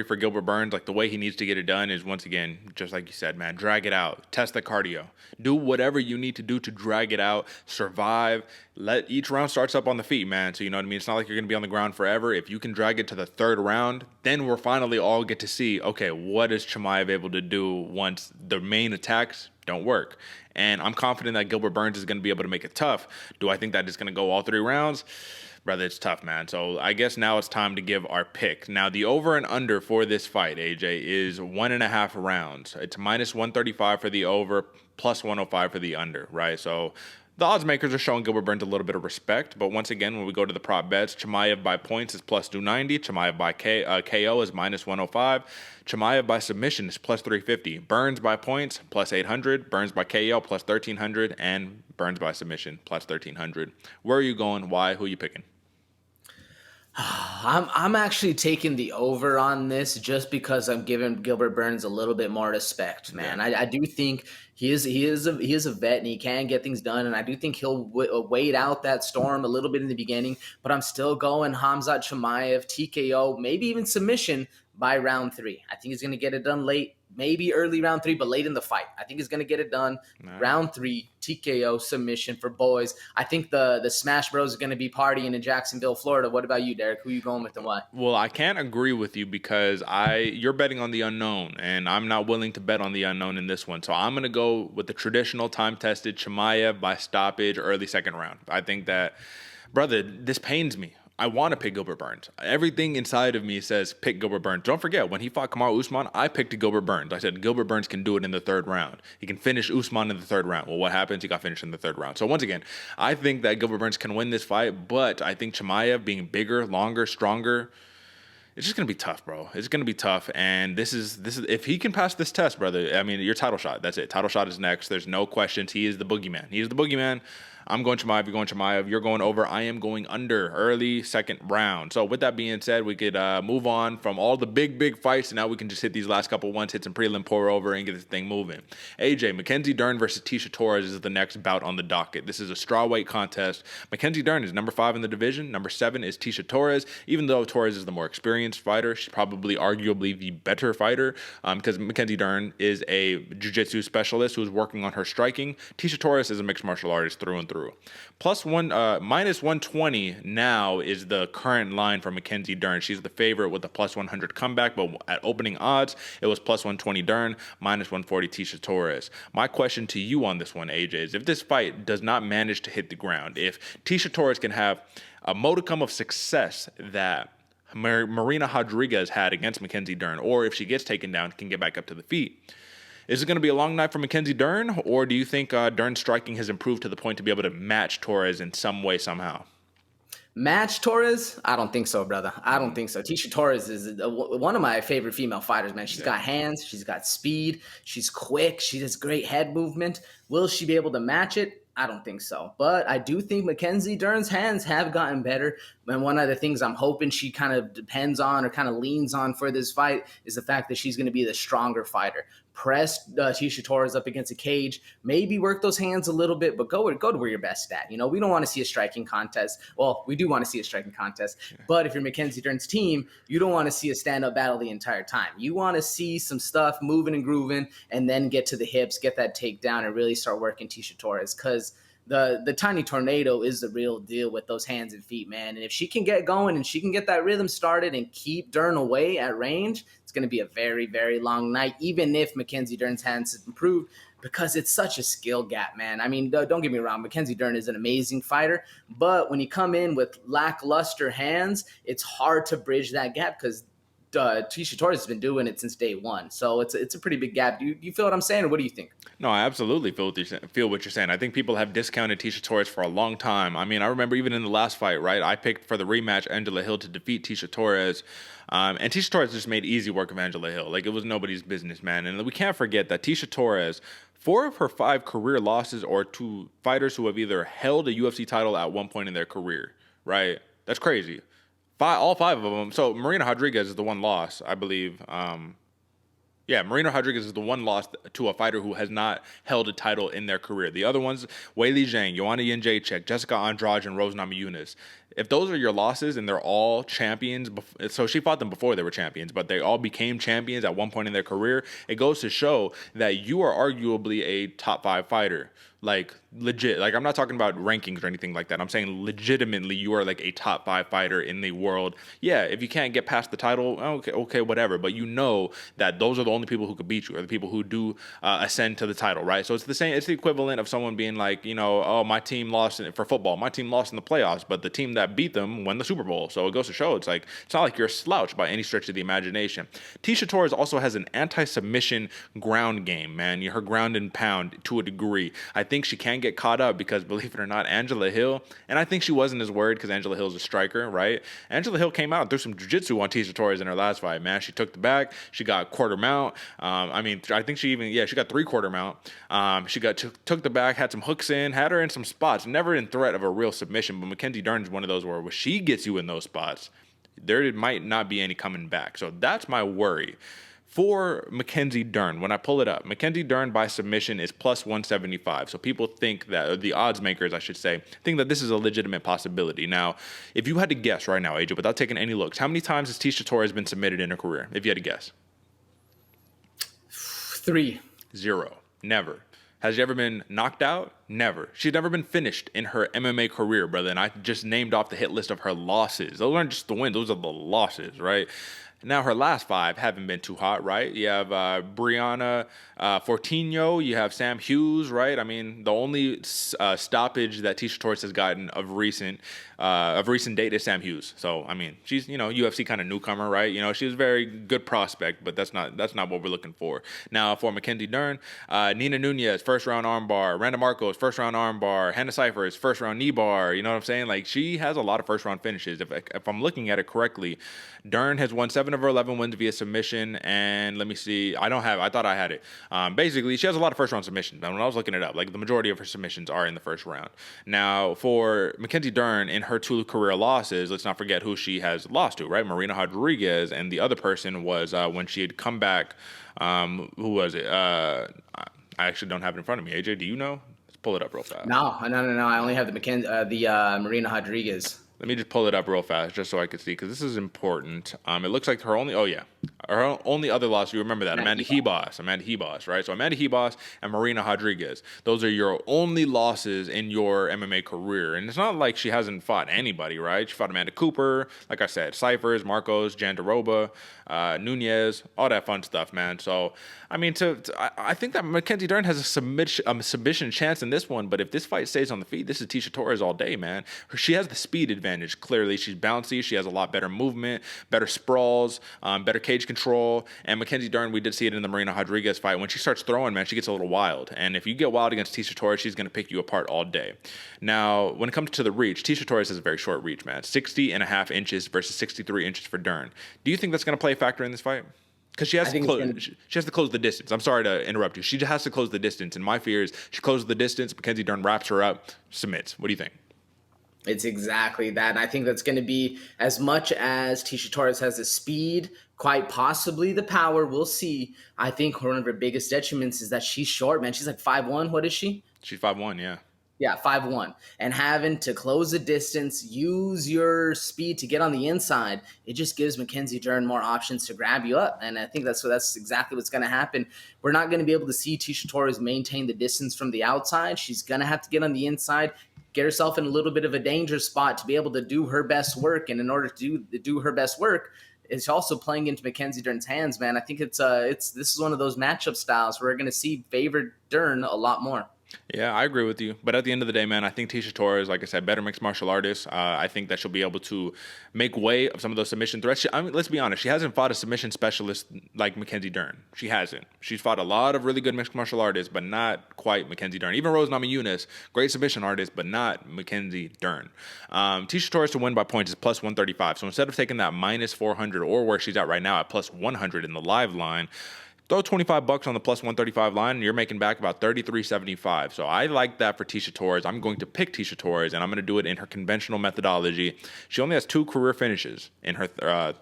for Gilbert Burns, like the way he needs to get it done, is once again, just like you said, man, drag it out, test the cardio, do whatever you need to do to drag it out, survive. Let each round starts up on the feet, man. So you know what I mean? It's not like you're going to be on the ground forever. If you can drag it to the 3rd round, then we're finally all get to see, okay, what is Chimaev able to do once the main attacks don't work? And I'm confident that Gilbert Burns is going to be able to make it tough. Do I think that it's going to go all 3 rounds? Brother, it's tough, man. So I guess now it's time to give our pick. Now, the over and under for this fight, AJ, is 1.5 rounds. It's minus 135 for the over, plus 105 for the under, right? So the odds makers are showing Gilbert Burns a little bit of respect, but once again, when we go to the prop bets, Chimaev by points is plus 290, Chimaev by KO is minus 105, Chimaev by submission is plus 350, Burns by points plus 800, Burns by KO plus 1300, and Burns by submission plus 1300. Where are you going? Why? Who are you picking? I'm actually taking the over on this just because I'm giving Gilbert Burns a little bit more respect, man. Yeah. I do think he is a vet and he can get things done, and I do think he'll wait out that storm a little bit in the beginning. But I'm still going Khamzat Chimaev, TKO, maybe even submission by round 3. I think he's going to get it done late, maybe early round 3, but late in the fight. I think he's going to get it done. Right. Round 3, TKO, submission for boys. I think the Smash Bros are going to be partying in Jacksonville, Florida. What about you, Derick? Who are you going with and why? Well, I can't agree with you because you're betting on the unknown, and I'm not willing to bet on the unknown in this one. So I'm going to go with the traditional time-tested Chimaev by stoppage, early 2nd round. I think that, brother, this pains me. I want to pick Gilbert Burns. Everything inside of me says pick Gilbert Burns. Don't forget, when he fought Kamaru Usman, I picked Gilbert Burns. I said Gilbert Burns can do it in the 3rd round. He can finish Usman in the 3rd round. Well, what happens? He got finished in the 3rd round. So once again, I think that Gilbert Burns can win this fight, but I think Chimaev being bigger, longer, stronger, it's just going to be tough, bro. It's going to be tough, and this is if he can pass this test, brother, I mean, your title shot, that's it. Title shot is next. There's no questions. He is the boogeyman. I'm going Chimaev, you're going Chimaev, you're going over, I am going under, early second round. So with that being said, we could move on from all the big fights, and now we can just hit these last couple ones, hit some prelim Pourover, and get this thing moving. AJ, Mackenzie Dern versus Tecia Torres is the next bout on the docket. This is a strawweight contest. Mackenzie Dern is number 5 in the division. Number 7 is Tecia Torres. Even though Torres is the more experienced fighter, she's probably arguably the better fighter because Mackenzie Dern is a jiu-jitsu specialist who's working on her striking. Tecia Torres is a mixed martial artist through and through. Minus 120 now is the current line for Mackenzie Dern. She's the favorite with the plus 100 comeback, but at opening odds, it was plus 120 Dern, minus 140 Tecia Torres. My question to you on this one, AJ, is if this fight does not manage to hit the ground, if Tecia Torres can have a modicum of success that Marina Rodriguez had against Mackenzie Dern, or if she gets taken down, can get back up to the feet, is it going to be a long night for Mackenzie Dern, or do you think Dern's striking has improved to the point to be able to match Torres in some way, somehow? Match Torres? I don't think so, brother. I don't think so. Tecia Torres is one of my favorite female fighters, man. She's got hands. She's got speed. She's quick. She has great head movement. Will she be able to match it? I don't think so. But I do think Mackenzie Dern's hands have gotten better. And one of the things I'm hoping she kind of depends on or kind of leans on for this fight is the fact that she's going to be the stronger fighter. Press Tecia Torres up against a cage, maybe work those hands a little bit, but go to where you're best at. You know, we don't want to see a striking contest. Well, we do want to see a striking contest, but if you're Mackenzie Dern's team, you don't want to see a stand-up battle the entire time. You want to see some stuff moving and grooving and then get to the hips, get that takedown, and really start working Tecia Torres because the tiny tornado is the real deal with those hands and feet, man. And if she can get going and she can get that rhythm started and keep Dern away at range, it's going to be a very, very long night, even if Mackenzie Dern's hands have improved, because it's such a skill gap, man. I mean, don't get me wrong. Mackenzie Dern is an amazing fighter, but when you come in with lackluster hands, it's hard to bridge that gap because Tecia Torres has been doing it since day one. So it's a pretty big gap. Do you feel what I'm saying, or what do you think? No, I absolutely feel what you're saying. I think people have discounted Tecia Torres for a long time. I mean, I remember even in the last fight, right? I picked for the rematch Angela Hill to defeat Tecia Torres. And Tecia Torres just made easy work of Angela Hill. Like, it was nobody's business, man. And we can't forget that Tecia Torres, 4 of her 5 career losses are to fighters who have either held a UFC title at one point in their career, right? That's crazy. All 5 of them. So Marina Rodriguez is the one loss, I believe. Marina Rodriguez is the one loss to a fighter who has not held a title in their career. The other ones, Weili Zhang, Joanna Jędrzejczyk, Jessica Andrade, and Rose Namajunas. If those are your losses and they're all champions, so she fought them before they were champions, but they all became champions at one point in their career, it goes to show that you are arguably a top 5 fighter. Like, legit. Like, I'm not talking about rankings or anything like that. I'm saying legitimately you are like a top 5 fighter in the world. Yeah, if you can't get past the title, okay, whatever. But you know that those are the only people who could beat you, or the people who do ascend to the title, right? So it's the same. It's the equivalent of someone being like, you know, oh, my team lost for football. My team lost in the playoffs, but the team that beat them won the Super Bowl. So it goes to show it's not like you're a slouch by any stretch of the imagination. Tecia Torres also has an anti-submission ground game, man. Her ground and pound to a degree. I think she can get caught up because, believe it or not, Angela Hill, and I think she wasn't as worried because Angela Hill's a striker, right? Angela Hill came out and threw some jiu-jitsu on Tecia Torres in her last fight, man. She took the back. She got quarter mount. I think she got 3/4 mount. She took the back, had some hooks in, had her in some spots, never in threat of a real submission. But Mackenzie Dern is one of those where she gets you in those spots, there might not be any coming back. So that's my worry. For Mackenzie Dern, when I pull it up, Mackenzie Dern by submission is plus 175. So people think that, or the odds makers, I should say, think that this is a legitimate possibility. Now, if you had to guess right now, AJ, without taking any looks, how many times has Tecia Torres been submitted in her career, if you had to guess? 3. 0. Never. Has she ever been knocked out? Never. She's never been finished in her MMA career, brother. And I just named off the hit list of her losses. Those aren't just the wins. Those are the losses, right? Now, her last 5 haven't been too hot, right? You have Brianna Fortinho. You have Sam Hughes, right? I mean, the only stoppage that Tecia Torres has gotten of recent date is Sam Hughes. So, I mean, she's, UFC kind of newcomer, right? She's a very good prospect, but that's not what we're looking for. Now, for Mackenzie Dern, Nina Nunez, first-round armbar. Randa Marcos, first-round armbar. Hannah Cyphers, first-round knee bar. You know what I'm saying? Like, she has a lot of first-round finishes. If I'm looking at it correctly, Dern has won 7 7 of her 11 wins via submission. And let me see. I thought I had it. Basically, she has a lot of first-round submissions. And when I was looking it up, like the majority of her submissions are in the first round. Now, for Mackenzie Dern, in her 2 career losses, let's not forget who she has lost to, right? Marina Rodriguez, and the other person was when she had come back. Who was it? I actually don't have it in front of me. AJ, do you know? Let's pull it up real fast. No. I only have the Marina Rodriguez. Let me just pull it up real fast just so I can see, because this is important. It looks like her only other loss, you remember that, Amanda Hebos, right? So Amanda Hebos and Marina Rodriguez. Those are your only losses in your MMA career. And it's not like she hasn't fought anybody, right? She fought Amanda Cooper, like I said, Cyphers, Marcos, Jandaroba, Nunez, all that fun stuff, man. So, I mean, I think that Mackenzie Dern has a submission chance in this one, but if this fight stays on the feet, this is Tecia Torres all day, man. She has the speed advantage. Clearly, she's bouncy. She has a lot better movement, better sprawls, better cage control. And Mackenzie Dern, we did see it in the Marina Rodriguez fight. When she starts throwing, man, she gets a little wild. And if you get wild against Tecia Torres, she's going to pick you apart all day. Now, when it comes to the reach, Tecia Torres has a very short reach, man. 60.5 inches versus 63 inches for Dern. Do you think that's going to play a factor in this fight? Because she has to close the distance. I'm sorry to interrupt you. She has to close the distance. And my fear is she closes the distance, Mackenzie Dern wraps her up, submits. What do you think? It's exactly that. And I think that's going to be, as much as Tecia Torres has the speed, quite possibly the power. We'll see. I think one of her biggest detriments is that she's short, man. She's like 5'1". What is she? She's 5'1", yeah. Yeah, 5'1". And having to close the distance, use your speed to get on the inside, it just gives Mackenzie Dern more options to grab you up. And I think that's exactly what's going to happen. We're not going to be able to see Tecia Torres maintain the distance from the outside. She's going to have to get on the inside, get herself in a little bit of a danger spot to be able to do her best work. And in order to do her best work, it's also playing into Mackenzie Dern's hands, man. I think this is one of those matchup styles where we're going to see favored Dern a lot more. Yeah, I agree with you. But at the end of the day, man, I think Tecia Torres, like I said, better mixed martial artist. I think that she'll be able to make way of some of those submission threats. Let's be honest. She hasn't fought a submission specialist like Mackenzie Dern. She hasn't. She's fought a lot of really good mixed martial artists, but not quite Mackenzie Dern. Even Rose Namajunas, great submission artist, but not Mackenzie Dern. Tecia Torres to win by points is plus 135. So instead of taking that minus 400 or where she's at right now at plus 100 in the live line, throw $25 on the plus 135 line, and you're making back about $33.75. So I like that for Tecia Torres. I'm going to pick Tecia Torres, and I'm going to do it in her conventional methodology. She only has 2 career finishes in her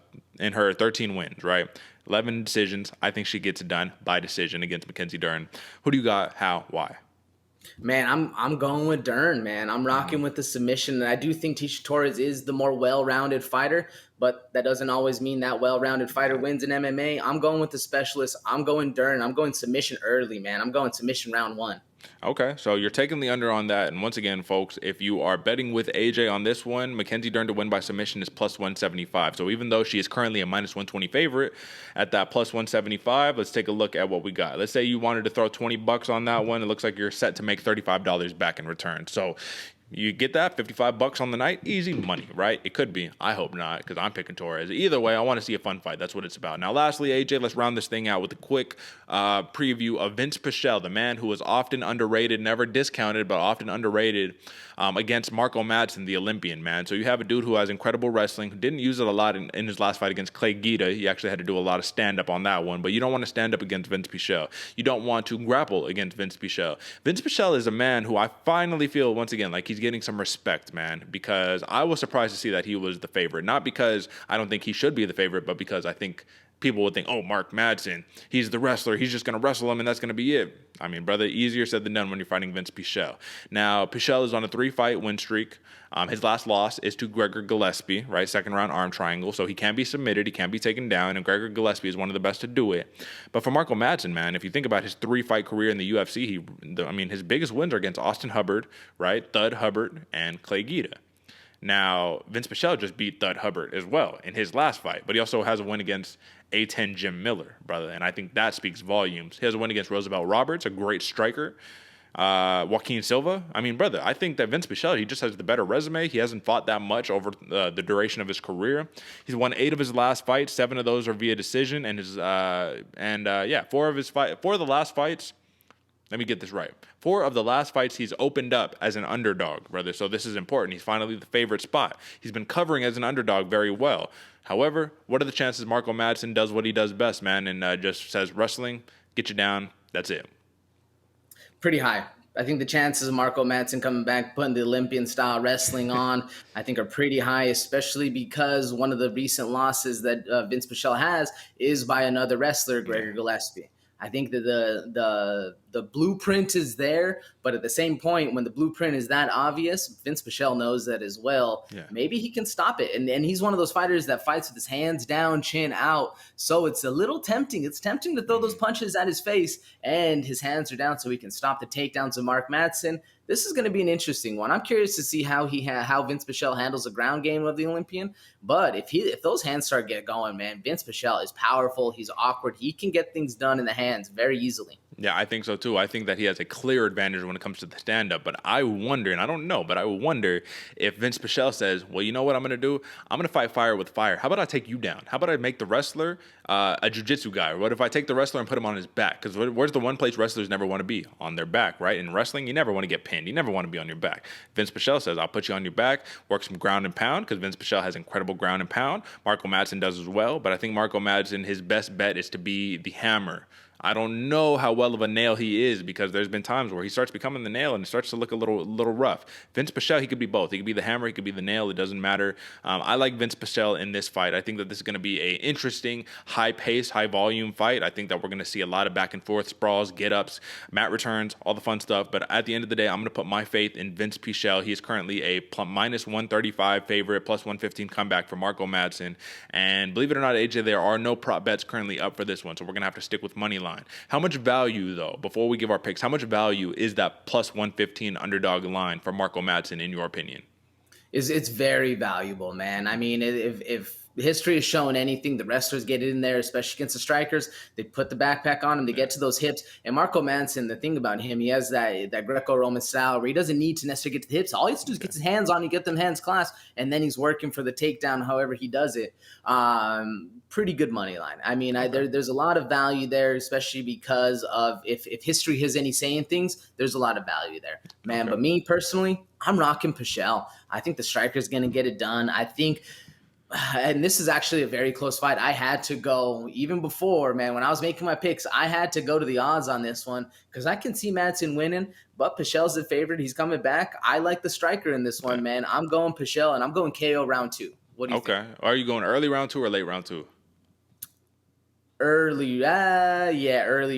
13 wins, right? 11 decisions. I think she gets it done by decision against Mackenzie Dern. Who do you got? How? Why? Man, I'm going with Dern, man. I'm rocking with the submission. And I do think Tecia Torres is the more well-rounded fighter, but that doesn't always mean that well-rounded fighter wins in MMA. I'm going with the specialist. I'm going Dern. I'm going submission early, man. I'm going submission round 1. Okay, so you're taking the under on that. And once again, folks, if you are betting with AJ on this one, Mackenzie Dern to win by submission is plus 175. So even though she is currently a minus 120 favorite at that plus 175, let's take a look at what we got. Let's say you wanted to throw $20 on that one. It looks like you're set to make $35 back in return. So you get that, $55 on the night, easy money, right? It could be. I hope not, because I'm picking Torres. Either way, I want to see a fun fight. That's what it's about. Now, lastly, AJ, let's round this thing out with a quick preview of Vinc Pichel, the man who was often underrated, never discounted, but often underrated, against Marco Madsen, the Olympian, man. So you have a dude who has incredible wrestling, who didn't use it a lot in his last fight against Clay Guida. He actually had to do a lot of stand-up on that one, but you don't want to stand up against Vinc Pichel. You don't want to grapple against Vinc Pichel. Vinc Pichel is a man who I finally feel, once again, like he's getting some respect, man, because I was surprised to see that he was the favorite. Not because I don't think he should be the favorite, but because I think people would think, oh, Mark Madsen, he's the wrestler. He's just going to wrestle him, and that's going to be it. I mean, brother, easier said than done when you're fighting Vinc Pichel. Now, Pichel is on a 3-fight win streak. His last loss is to Gregor Gillespie, right? Second-round arm triangle. So he can be submitted. He can be taken down, and Gregor Gillespie is one of the best to do it. But for Marco Madsen, man, if you think about his 3-fight career in the UFC, his biggest wins are against Austin Hubbard, right? Thud Hubbard, and Clay Guida. Now, Vinc Pichel just beat Thud Hubbard as well in his last fight, but he also has a win against A10 Jim Miller, brother, and I think that speaks volumes. He has a win against Roosevelt Roberts, a great striker. Joaquin Silva. I mean, brother, I think that Vinc Pichel, he just has the better resume. He hasn't fought that much over the duration of his career. He's won 8 of his last fights. 7 of those are via decision, and 4 of the last fights. Let me get this right. 4 of the last fights, he's opened up as an underdog, brother. So this is important. He's finally the favorite spot. He's been covering as an underdog very well. However, what are the chances Marco Madsen does what he does best, man, and just says wrestling, get you down, that's it? Pretty high. I think the chances of Marco Madsen coming back, putting the Olympian-style wrestling on, I think are pretty high, especially because one of the recent losses that Vinc Pichel has is by another wrestler, Gregor Gillespie. I think that the blueprint is there, but at the same point, when the blueprint is that obvious, Vinc Pichel knows that as well. Yeah. Maybe he can stop it. And he's one of those fighters that fights with his hands down, chin out. So it's a little tempting. It's tempting to throw those punches at his face, and his hands are down so he can stop the takedowns of Mark Madsen. This is going to be an interesting one. I'm curious to see how Vinc Pichel handles the ground game of the Olympian. But if those hands start get going, man, Vinc Pichel is powerful. He's awkward. He can get things done in the hands very easily. Yeah, I think so too. I think that he has a clear advantage when it comes to the stand-up. But I wonder, and I don't know, but I wonder if Vinc Pichel says, well, you know what I'm going to do? I'm going to fight fire with fire. How about I take you down? How about I make the wrestler a jiu-jitsu guy? Or what if I take the wrestler and put him on his back? Because where's the one place wrestlers never want to be? On their back, right? In wrestling, you never want to get pinned. You never want to be on your back. Vinc Pichel says, I'll put you on your back, work some ground and pound, because Vinc Pichel has incredible ground and pound. Marco Madsen does as well. But I think Marco Madsen, his best bet is to be the hammer. I don't know how well of a nail he is, because there's been times where he starts becoming the nail and it starts to look a little rough. Vinc Pichel, he could be both. He could be the hammer, he could be the nail. It doesn't matter. I like Vinc Pichel in this fight. I think that this is going to be a interesting, high-paced, high-volume fight. I think that we're going to see a lot of back-and-forth sprawls, get-ups, mat returns, all the fun stuff. But at the end of the day, I'm going to put my faith in Vinc Pichel. He is currently a minus 135 favorite, plus 115 comeback for Marco Madsen. And believe it or not, AJ, there are no prop bets currently up for this one, so we're going to have to stick with money line. How much value, though, before we give our picks, how much value is that plus 115 underdog line for Marco Madsen, in your opinion? It's very valuable, man. I mean, if history has shown anything, the wrestlers get in there, especially against the strikers. They put the backpack on him. They get to those hips. And Marco Madsen, the thing about him, he has that Greco-Roman style where he doesn't need to necessarily get to the hips. All he has to do is get his hands on you, get them hands clasped, and then he's working for the takedown however he does it. Pretty good money line. I mean, there's a lot of value there, especially because of if history has any saying things, there's a lot of value there, man. Okay. But me personally, I'm rocking Pichel. I think the striker's going to get it done. I think, and this is actually a very close fight. I had to go, even before, man, when I was making my picks, I had to go to the odds on this one because I can see Madsen winning, but Pichel's the favorite. He's coming back. I like the striker in this one, man. I'm going Pichel, and I'm going KO round 2. What do you think? Okay. Are you going early round 2 or late round 2? Early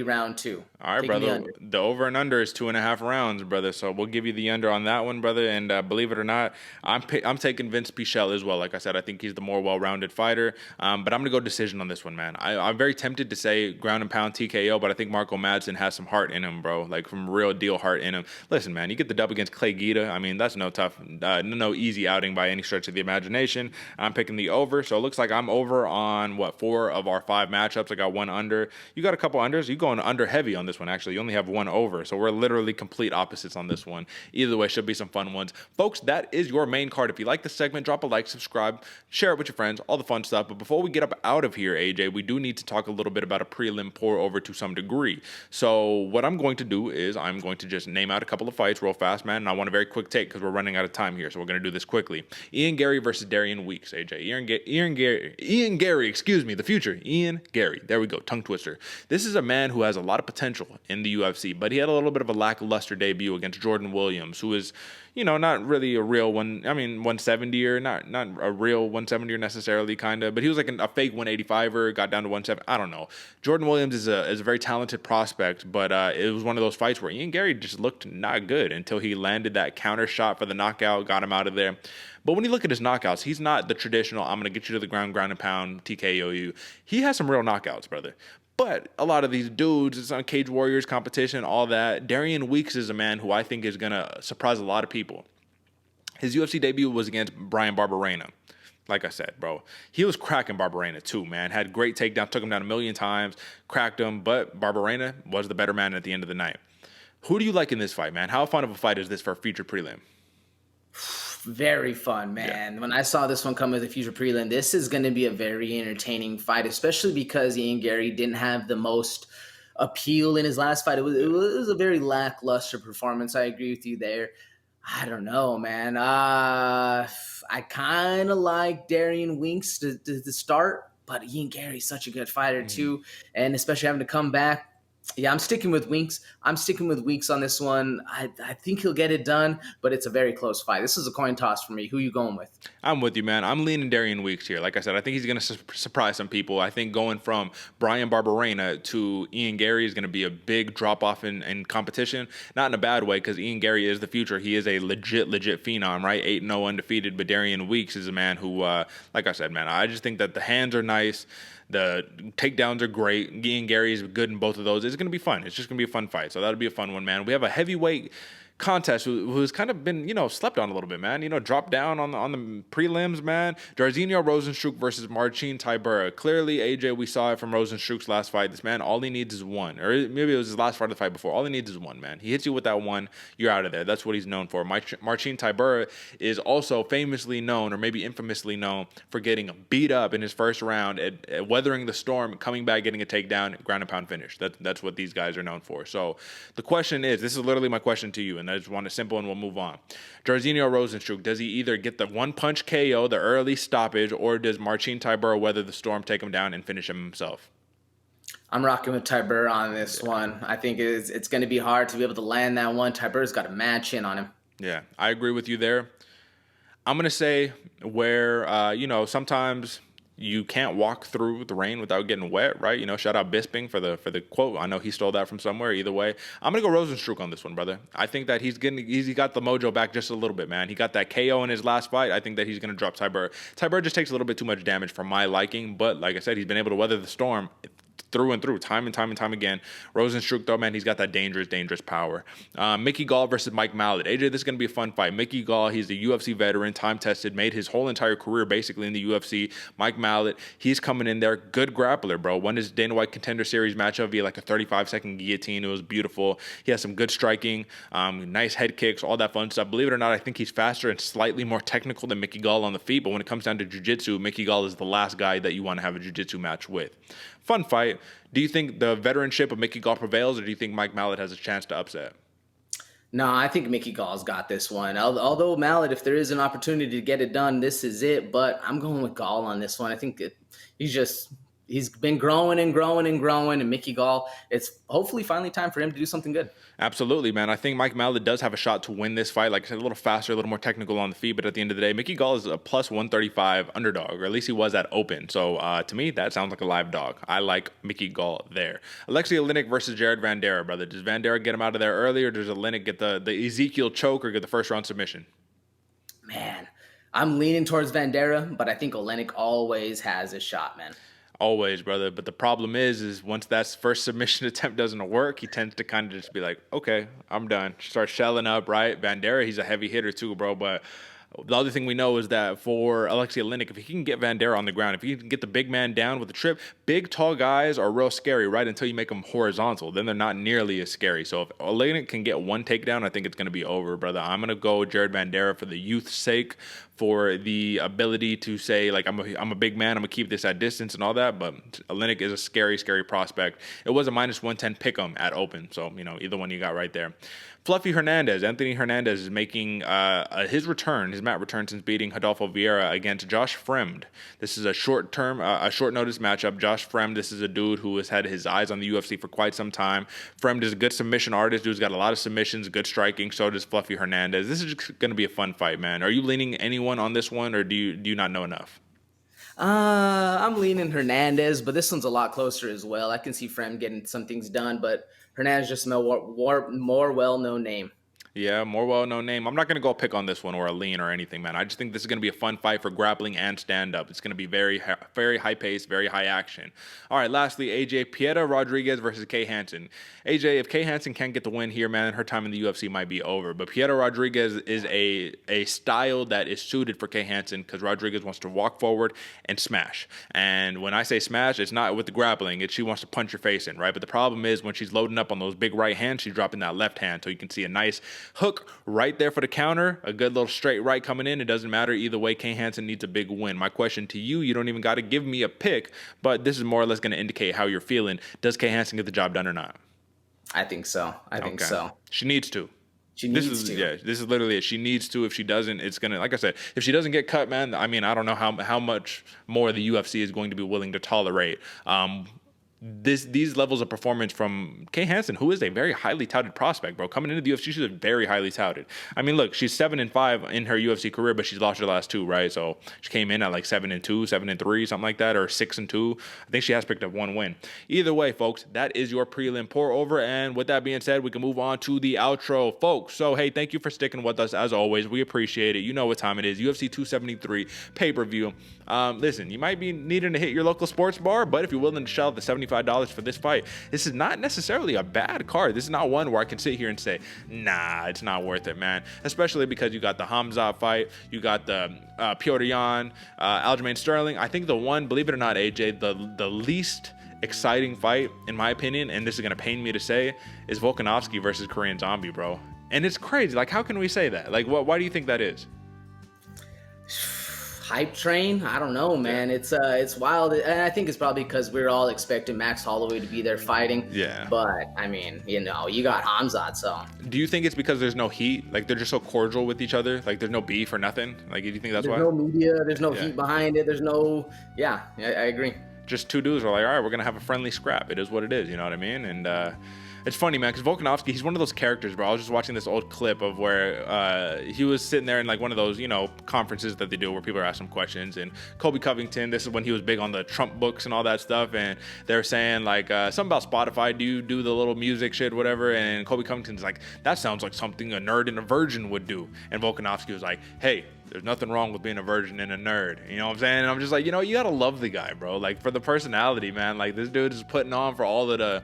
round 2. All right, brother. The over and under is 2.5 rounds, brother. So we'll give you the under on that one, brother. And believe it or not, I'm taking Vinc Pichel as well. Like I said, I think he's the more well-rounded fighter. But I'm going to go decision on this one, man. I'm very tempted to say ground and pound TKO, but I think Marco Madsen has some heart in him, bro. Like some real deal heart in him. Listen, man, you get the dub against Clay Guida. I mean, that's no easy outing by any stretch of the imagination. I'm picking the over. So it looks like I'm over on 4 of our 5 matchups. I got 1 under. You got a couple unders. You going under heavy on this one, actually. You only have 1 over, so we're literally complete opposites on this one. Either way, should be some fun ones. Folks, that is your main card. If you like the segment, drop a like, subscribe, share it with your friends, all the fun stuff. But before we get up out of here, AJ, we do need to talk a little bit about a prelim pour-over to some degree. So what I'm going to do is I'm going to just name out a couple of fights real fast, man, and I want a very quick take because we're running out of time here, so we're going to do this quickly. Ian Garry versus Darian Weeks, AJ. Ian Garry, excuse me, the future. Ian Garry. There we go, tongue twister. This is a man who has a lot of potential in the UFC, but he had a little bit of a lackluster debut against Jordan Williams, who is, not really a real 170er, not a real 170er necessarily, kind of, but he was like a fake 185er, got down to 170. I don't know. Jordan Williams is a very talented prospect, but it was one of those fights where Ian Garry just looked not good until he landed that counter shot for the knockout, got him out of there. But when you look at his knockouts, he's not the traditional, I'm going to get you to the ground and pound, TKO you. He has some real knockouts, brother. But a lot of these dudes, it's on Cage Warriors competition, all that. Darian Weeks is a man who I think is going to surprise a lot of people. His UFC debut was against Brian Barberena. Like I said, bro, he was cracking Barberena too, man. Had great takedown, took him down 1,000,000 times, cracked him, but Barberena was the better man at the end of the night. Who do you like in this fight, man? How fun of a fight is this for a featured prelim? Very fun, man. Yeah. When I saw this one come as a future prelim, this is going to be a very entertaining fight, especially because Ian Garry didn't have the most appeal in his last fight. It was a very lackluster performance. I agree with you there. I don't know, man. I kind of like Darian Winks to start, but Ian Garry's such a good fighter too, and especially having to come back. Yeah, I'm sticking with Winks. I'm sticking with Winks on this one. I think he'll get it done, but it's a very close fight. This is a coin toss for me. Who you going with? I'm with you, man. I'm leaning Darian Weeks here. Like I said, I think he's going to surprise some people. I think going from Brian Barberena to Ian Garry is going to be a big drop-off in competition. Not in a bad way, because Ian Garry is the future. He is a legit phenom, right? 8-0 undefeated, but Darian Weeks is a man who, like I said, man, I just think that the hands are nice. The takedowns are great. Ian Garry is good in both of those. It's going to be fun. It's just going to be a fun fight. So that'll be a fun one, man. We have a heavyweight contest who's kind of been, slept on a little bit, man. Dropped down on the prelims, man. Jairzinho Rozenstruik versus Marcin Tybura. Clearly, AJ, we saw it from Rozenstruik's last fight. This man, all he needs is one. Or maybe it was his last fight of the fight before. All he needs is one, man. He hits you with that one, you're out of there. That's what he's known for. Marcin Tybura is also famously known, or maybe infamously known, for getting beat up in his first round, at weathering the storm, coming back, getting a takedown, ground and pound finish. That's what these guys are known for. So the question is, this is literally my question to you, and I just want it simple and we'll move on. Jairzinho Rozenstruik, does he either get the one-punch KO, the early stoppage, or does Marcin Tybura weather the storm, take him down, and finish him himself? I'm rocking with Tybura on this one. I think it's going to be hard to be able to land that one. Tybura's got a match in on him. Yeah, I agree with you there. I'm going to say where, sometimes you can't walk through the rain without getting wet, right? Shout out Bisping for the quote. I know he stole that from somewhere. Either way, I'm gonna go Rozenstruik on this one, brother. I think that he's got the mojo back just a little bit, man. He got that KO in his last fight. I think that he's gonna drop Tybura. Tybura just takes a little bit too much damage for my liking, but like I said, he's been able to weather the storm through and through, time and time again. Rozenstruik, though, man, he's got that dangerous power. Mickey Gall versus Mike Mallet. AJ, this is going to be a fun fight. Mickey Gall, he's a UFC veteran, time-tested, made his whole entire career basically in the UFC. Mike Mallet, he's coming in there, good grappler, bro. Won his Dana White Contender Series matchup via like a 35-second guillotine. It was beautiful. He has some good striking, nice head kicks, all that fun stuff. Believe it or not, I think he's faster and slightly more technical than Mickey Gall on the feet, but when it comes down to jiu-jitsu, Mickey Gall is the last guy that you want to have a jiu-jitsu match with. Fun fight. Do you think the veteranship of Mickey Gall prevails, or do you think Mike Mallet has a chance to upset? No, I think Mickey Gall's got this one. Although Mallet, if there is an opportunity to get it done, this is it. But I'm going with Gall on this one. I think he's been growing, and Mickey Gall, it's hopefully finally time for him to do something good. Absolutely, man. I think Mike Mallet does have a shot to win this fight. Like I said, a little faster, a little more technical on the feet, but at the end of the day, Mickey Gall is a plus 135 underdog, or at least he was at open. So to me, that sounds like a live dog. I like Mickey Gall there. Alexei Oleinik versus Jared Vanderaa, brother. Does Vanderaa get him out of there early, or does Oleinik get the Ezekiel choke or get the first round submission? Man, I'm leaning towards Vanderaa, but I think Oleinik always has a shot, man. Always, brother. But the problem is once that first submission attempt doesn't work, he tends to kind of just be like, okay, I'm done. Start shelling up, right? Vanderaa, he's a heavy hitter too, bro. But the other thing we know is that for Alexei Oleinik, if he can get Vanderaa on the ground, if he can get the big man down with the trip, big, tall guys are real scary, right? Until you make them horizontal. Then they're not nearly as scary. So if Oleinik can get one takedown, I think it's going to be over, brother. I'm going to go Jared Vanderaa for the youth's sake, for the ability to say, like, I'm a big man, I'm going to keep this at distance and all that. But Oleinik is a scary prospect. It was a minus 110 pick'em at open. So, either one you got right there. Fluffy Hernandez. Anthony Hernandez is making his mat return since beating Rodolfo Vieira against Josh Fremd. This is a short notice matchup. Josh Fremd, this is a dude who has had his eyes on the UFC for quite some time. Fremd is a good submission artist. Dude's got a lot of submissions, good striking. So does Fluffy Hernandez. This is just going to be a fun fight, man. Are you leaning anyone on this one, or do you not know enough? I'm leaning Hernandez, but this one's a lot closer as well. I can see Fremd getting some things done, but Hernandez just a more well-known name. Yeah, more well-known name. I'm not going to go pick on this one or a lean or anything, man. I just think this is going to be a fun fight for grappling and stand-up. It's going to be very high-paced, very high action. All right, lastly, AJ, Tecia Rodriguez versus Kay Hansen. AJ, if Kay Hansen can't get the win here, man, her time in the UFC might be over. But Tecia Rodriguez is a style that is suited for Kay Hansen because Rodriguez wants to walk forward and smash. And when I say smash, it's not with the grappling. She wants to punch your face in, right? But the problem is when she's loading up on those big right hands, she's dropping that left hand. So you can see a nice hook right there for the counter, a good little straight right coming in. It doesn't matter either way. Kay Hansen needs a big win. My question to you don't even got to give me a pick, but this is more or less going to indicate how you're feeling. Does Kay Hansen get the job done or not? I think so. I think so. She needs to. This is literally it. She needs to. If she doesn't, it's gonna, like I said, if she doesn't get cut, man, I mean, I don't know how much more the UFC is going to be willing to tolerate. These levels of performance from Kay Hansen, who is a very highly touted prospect, bro. Coming into the UFC, she's very highly touted. I mean, look, she's 7-5 in her UFC career, but she's lost her last 2, right? So she came in at like 7-2, 7-3, something like that, or 6-2. I think she has picked up 1 win. Either way, folks, that is your prelim pour over. And with that being said, we can move on to the outro, folks. So hey, thank you for sticking with us as always. We appreciate it. You know what time it is. UFC 273 pay-per-view. Listen, you might be needing to hit your local sports bar, but if you're willing to shell out the $75 for this fight, this is not necessarily a bad card. This is not one where I can sit here and say, nah, it's not worth it, man. Especially because you got the Khamzat fight, you got the Petr Yan, Aljamain Sterling. I think the one, believe it or not, AJ, the least exciting fight, in my opinion, and this is going to pain me to say, is Volkanovski versus Korean Zombie, bro. And it's crazy. Like, how can we say that? Like, why do you think that is? Hype train? I don't know, man. It's wild, and I think it's probably because we're all expecting Max Holloway to be there fighting. Yeah. But I mean, you got Khamzat, so. Do you think it's because there's no heat? Like they're just so cordial with each other? Like there's no beef or nothing? Like do you think that's why? There's no media. There's no heat behind it. There's no. Yeah, I agree. Just two dudes are like, all right, we're gonna have a friendly scrap. It is what it is. You know what I mean? And it's funny, man, because Volkanovski, he's one of those characters, bro. I was just watching this old clip of where he was sitting there in like one of those, conferences that they do where people are asking questions. And Colby Covington, this is when he was big on the Trump books and all that stuff. And they're saying like something about Spotify. Do you do the little music shit, whatever? And Colby Covington's like, that sounds like something a nerd and a virgin would do. And Volkanovski was like, hey, there's nothing wrong with being a virgin and a nerd. You know what I'm saying? And I'm just like, you gotta love the guy, bro. Like for the personality, man. Like this dude is putting on for all of the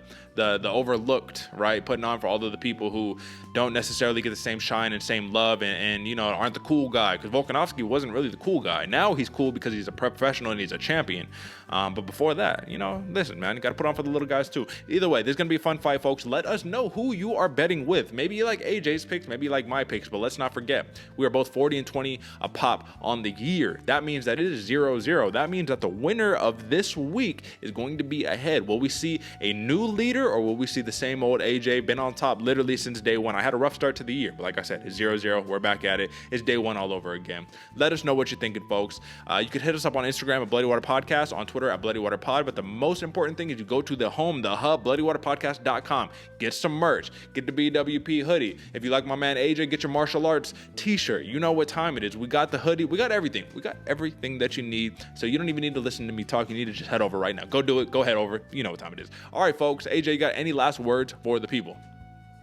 overlooked, right? Putting on for all of the people who don't necessarily get the same shine and same love and aren't the cool guy. Because Volkanovski wasn't really the cool guy. Now he's cool because he's a professional and he's a champion. But before that, listen, man, you got to put on for the little guys too. Either way, this is going to be a fun fight, folks. Let us know who you are betting with. Maybe you like AJ's picks, maybe you like my picks, but let's not forget, we are both 40-20 a pop on the year. That means that it is 0-0. That means that the winner of this week is going to be ahead. Will we see a new leader or will we see the same old AJ been on top literally since day one? I had a rough start to the year, but like I said, it's 0-0. We're back at it. It's day one all over again. Let us know what you're thinking, folks. You could hit us up on Instagram at Bloody Water Podcast, on Twitter at Bloody Water Pod, but the most important thing is you go to the home, the hub, bloodywaterpodcast.com. Get some merch. Get the BWP hoodie. If you like my man AJ, get your martial arts t-shirt. You know what time it is. We got the hoodie. We got everything. We got everything that you need. So you don't even need to listen to me talk. You need to just head over right now. Go do it. Go head over. You know what time it is. All right, folks. AJ, you got any last words for the people?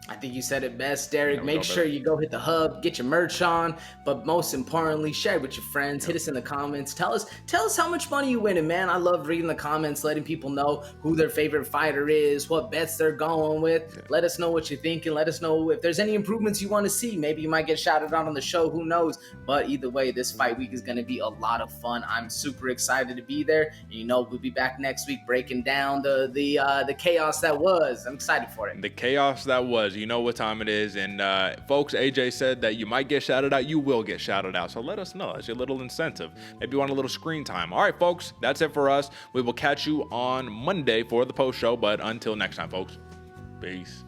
I think you said it best, Derick. Make sure you go hit the hub, get your merch on, but most importantly, share it with your friends. Hit us in the comments. Tell us how much money you winning, man. I love reading the comments, letting people know who their favorite fighter is, what bets they're going with. Let us know what you're thinking. Let us know if there's any improvements you want to see. Maybe you might get shouted out on the show. Who knows? But either way, this fight week is going to be a lot of fun. I'm super excited to be there. We'll be back next week breaking down the chaos that was. I'm excited for it. The chaos that was. You know what time it is. And folks, AJ said that you might get shouted out. You will get shouted out. So let us know. That's your little incentive. Maybe you want a little screen time. All right, folks, that's it for us. We will catch you on Monday for the post show. But until next time, folks, peace.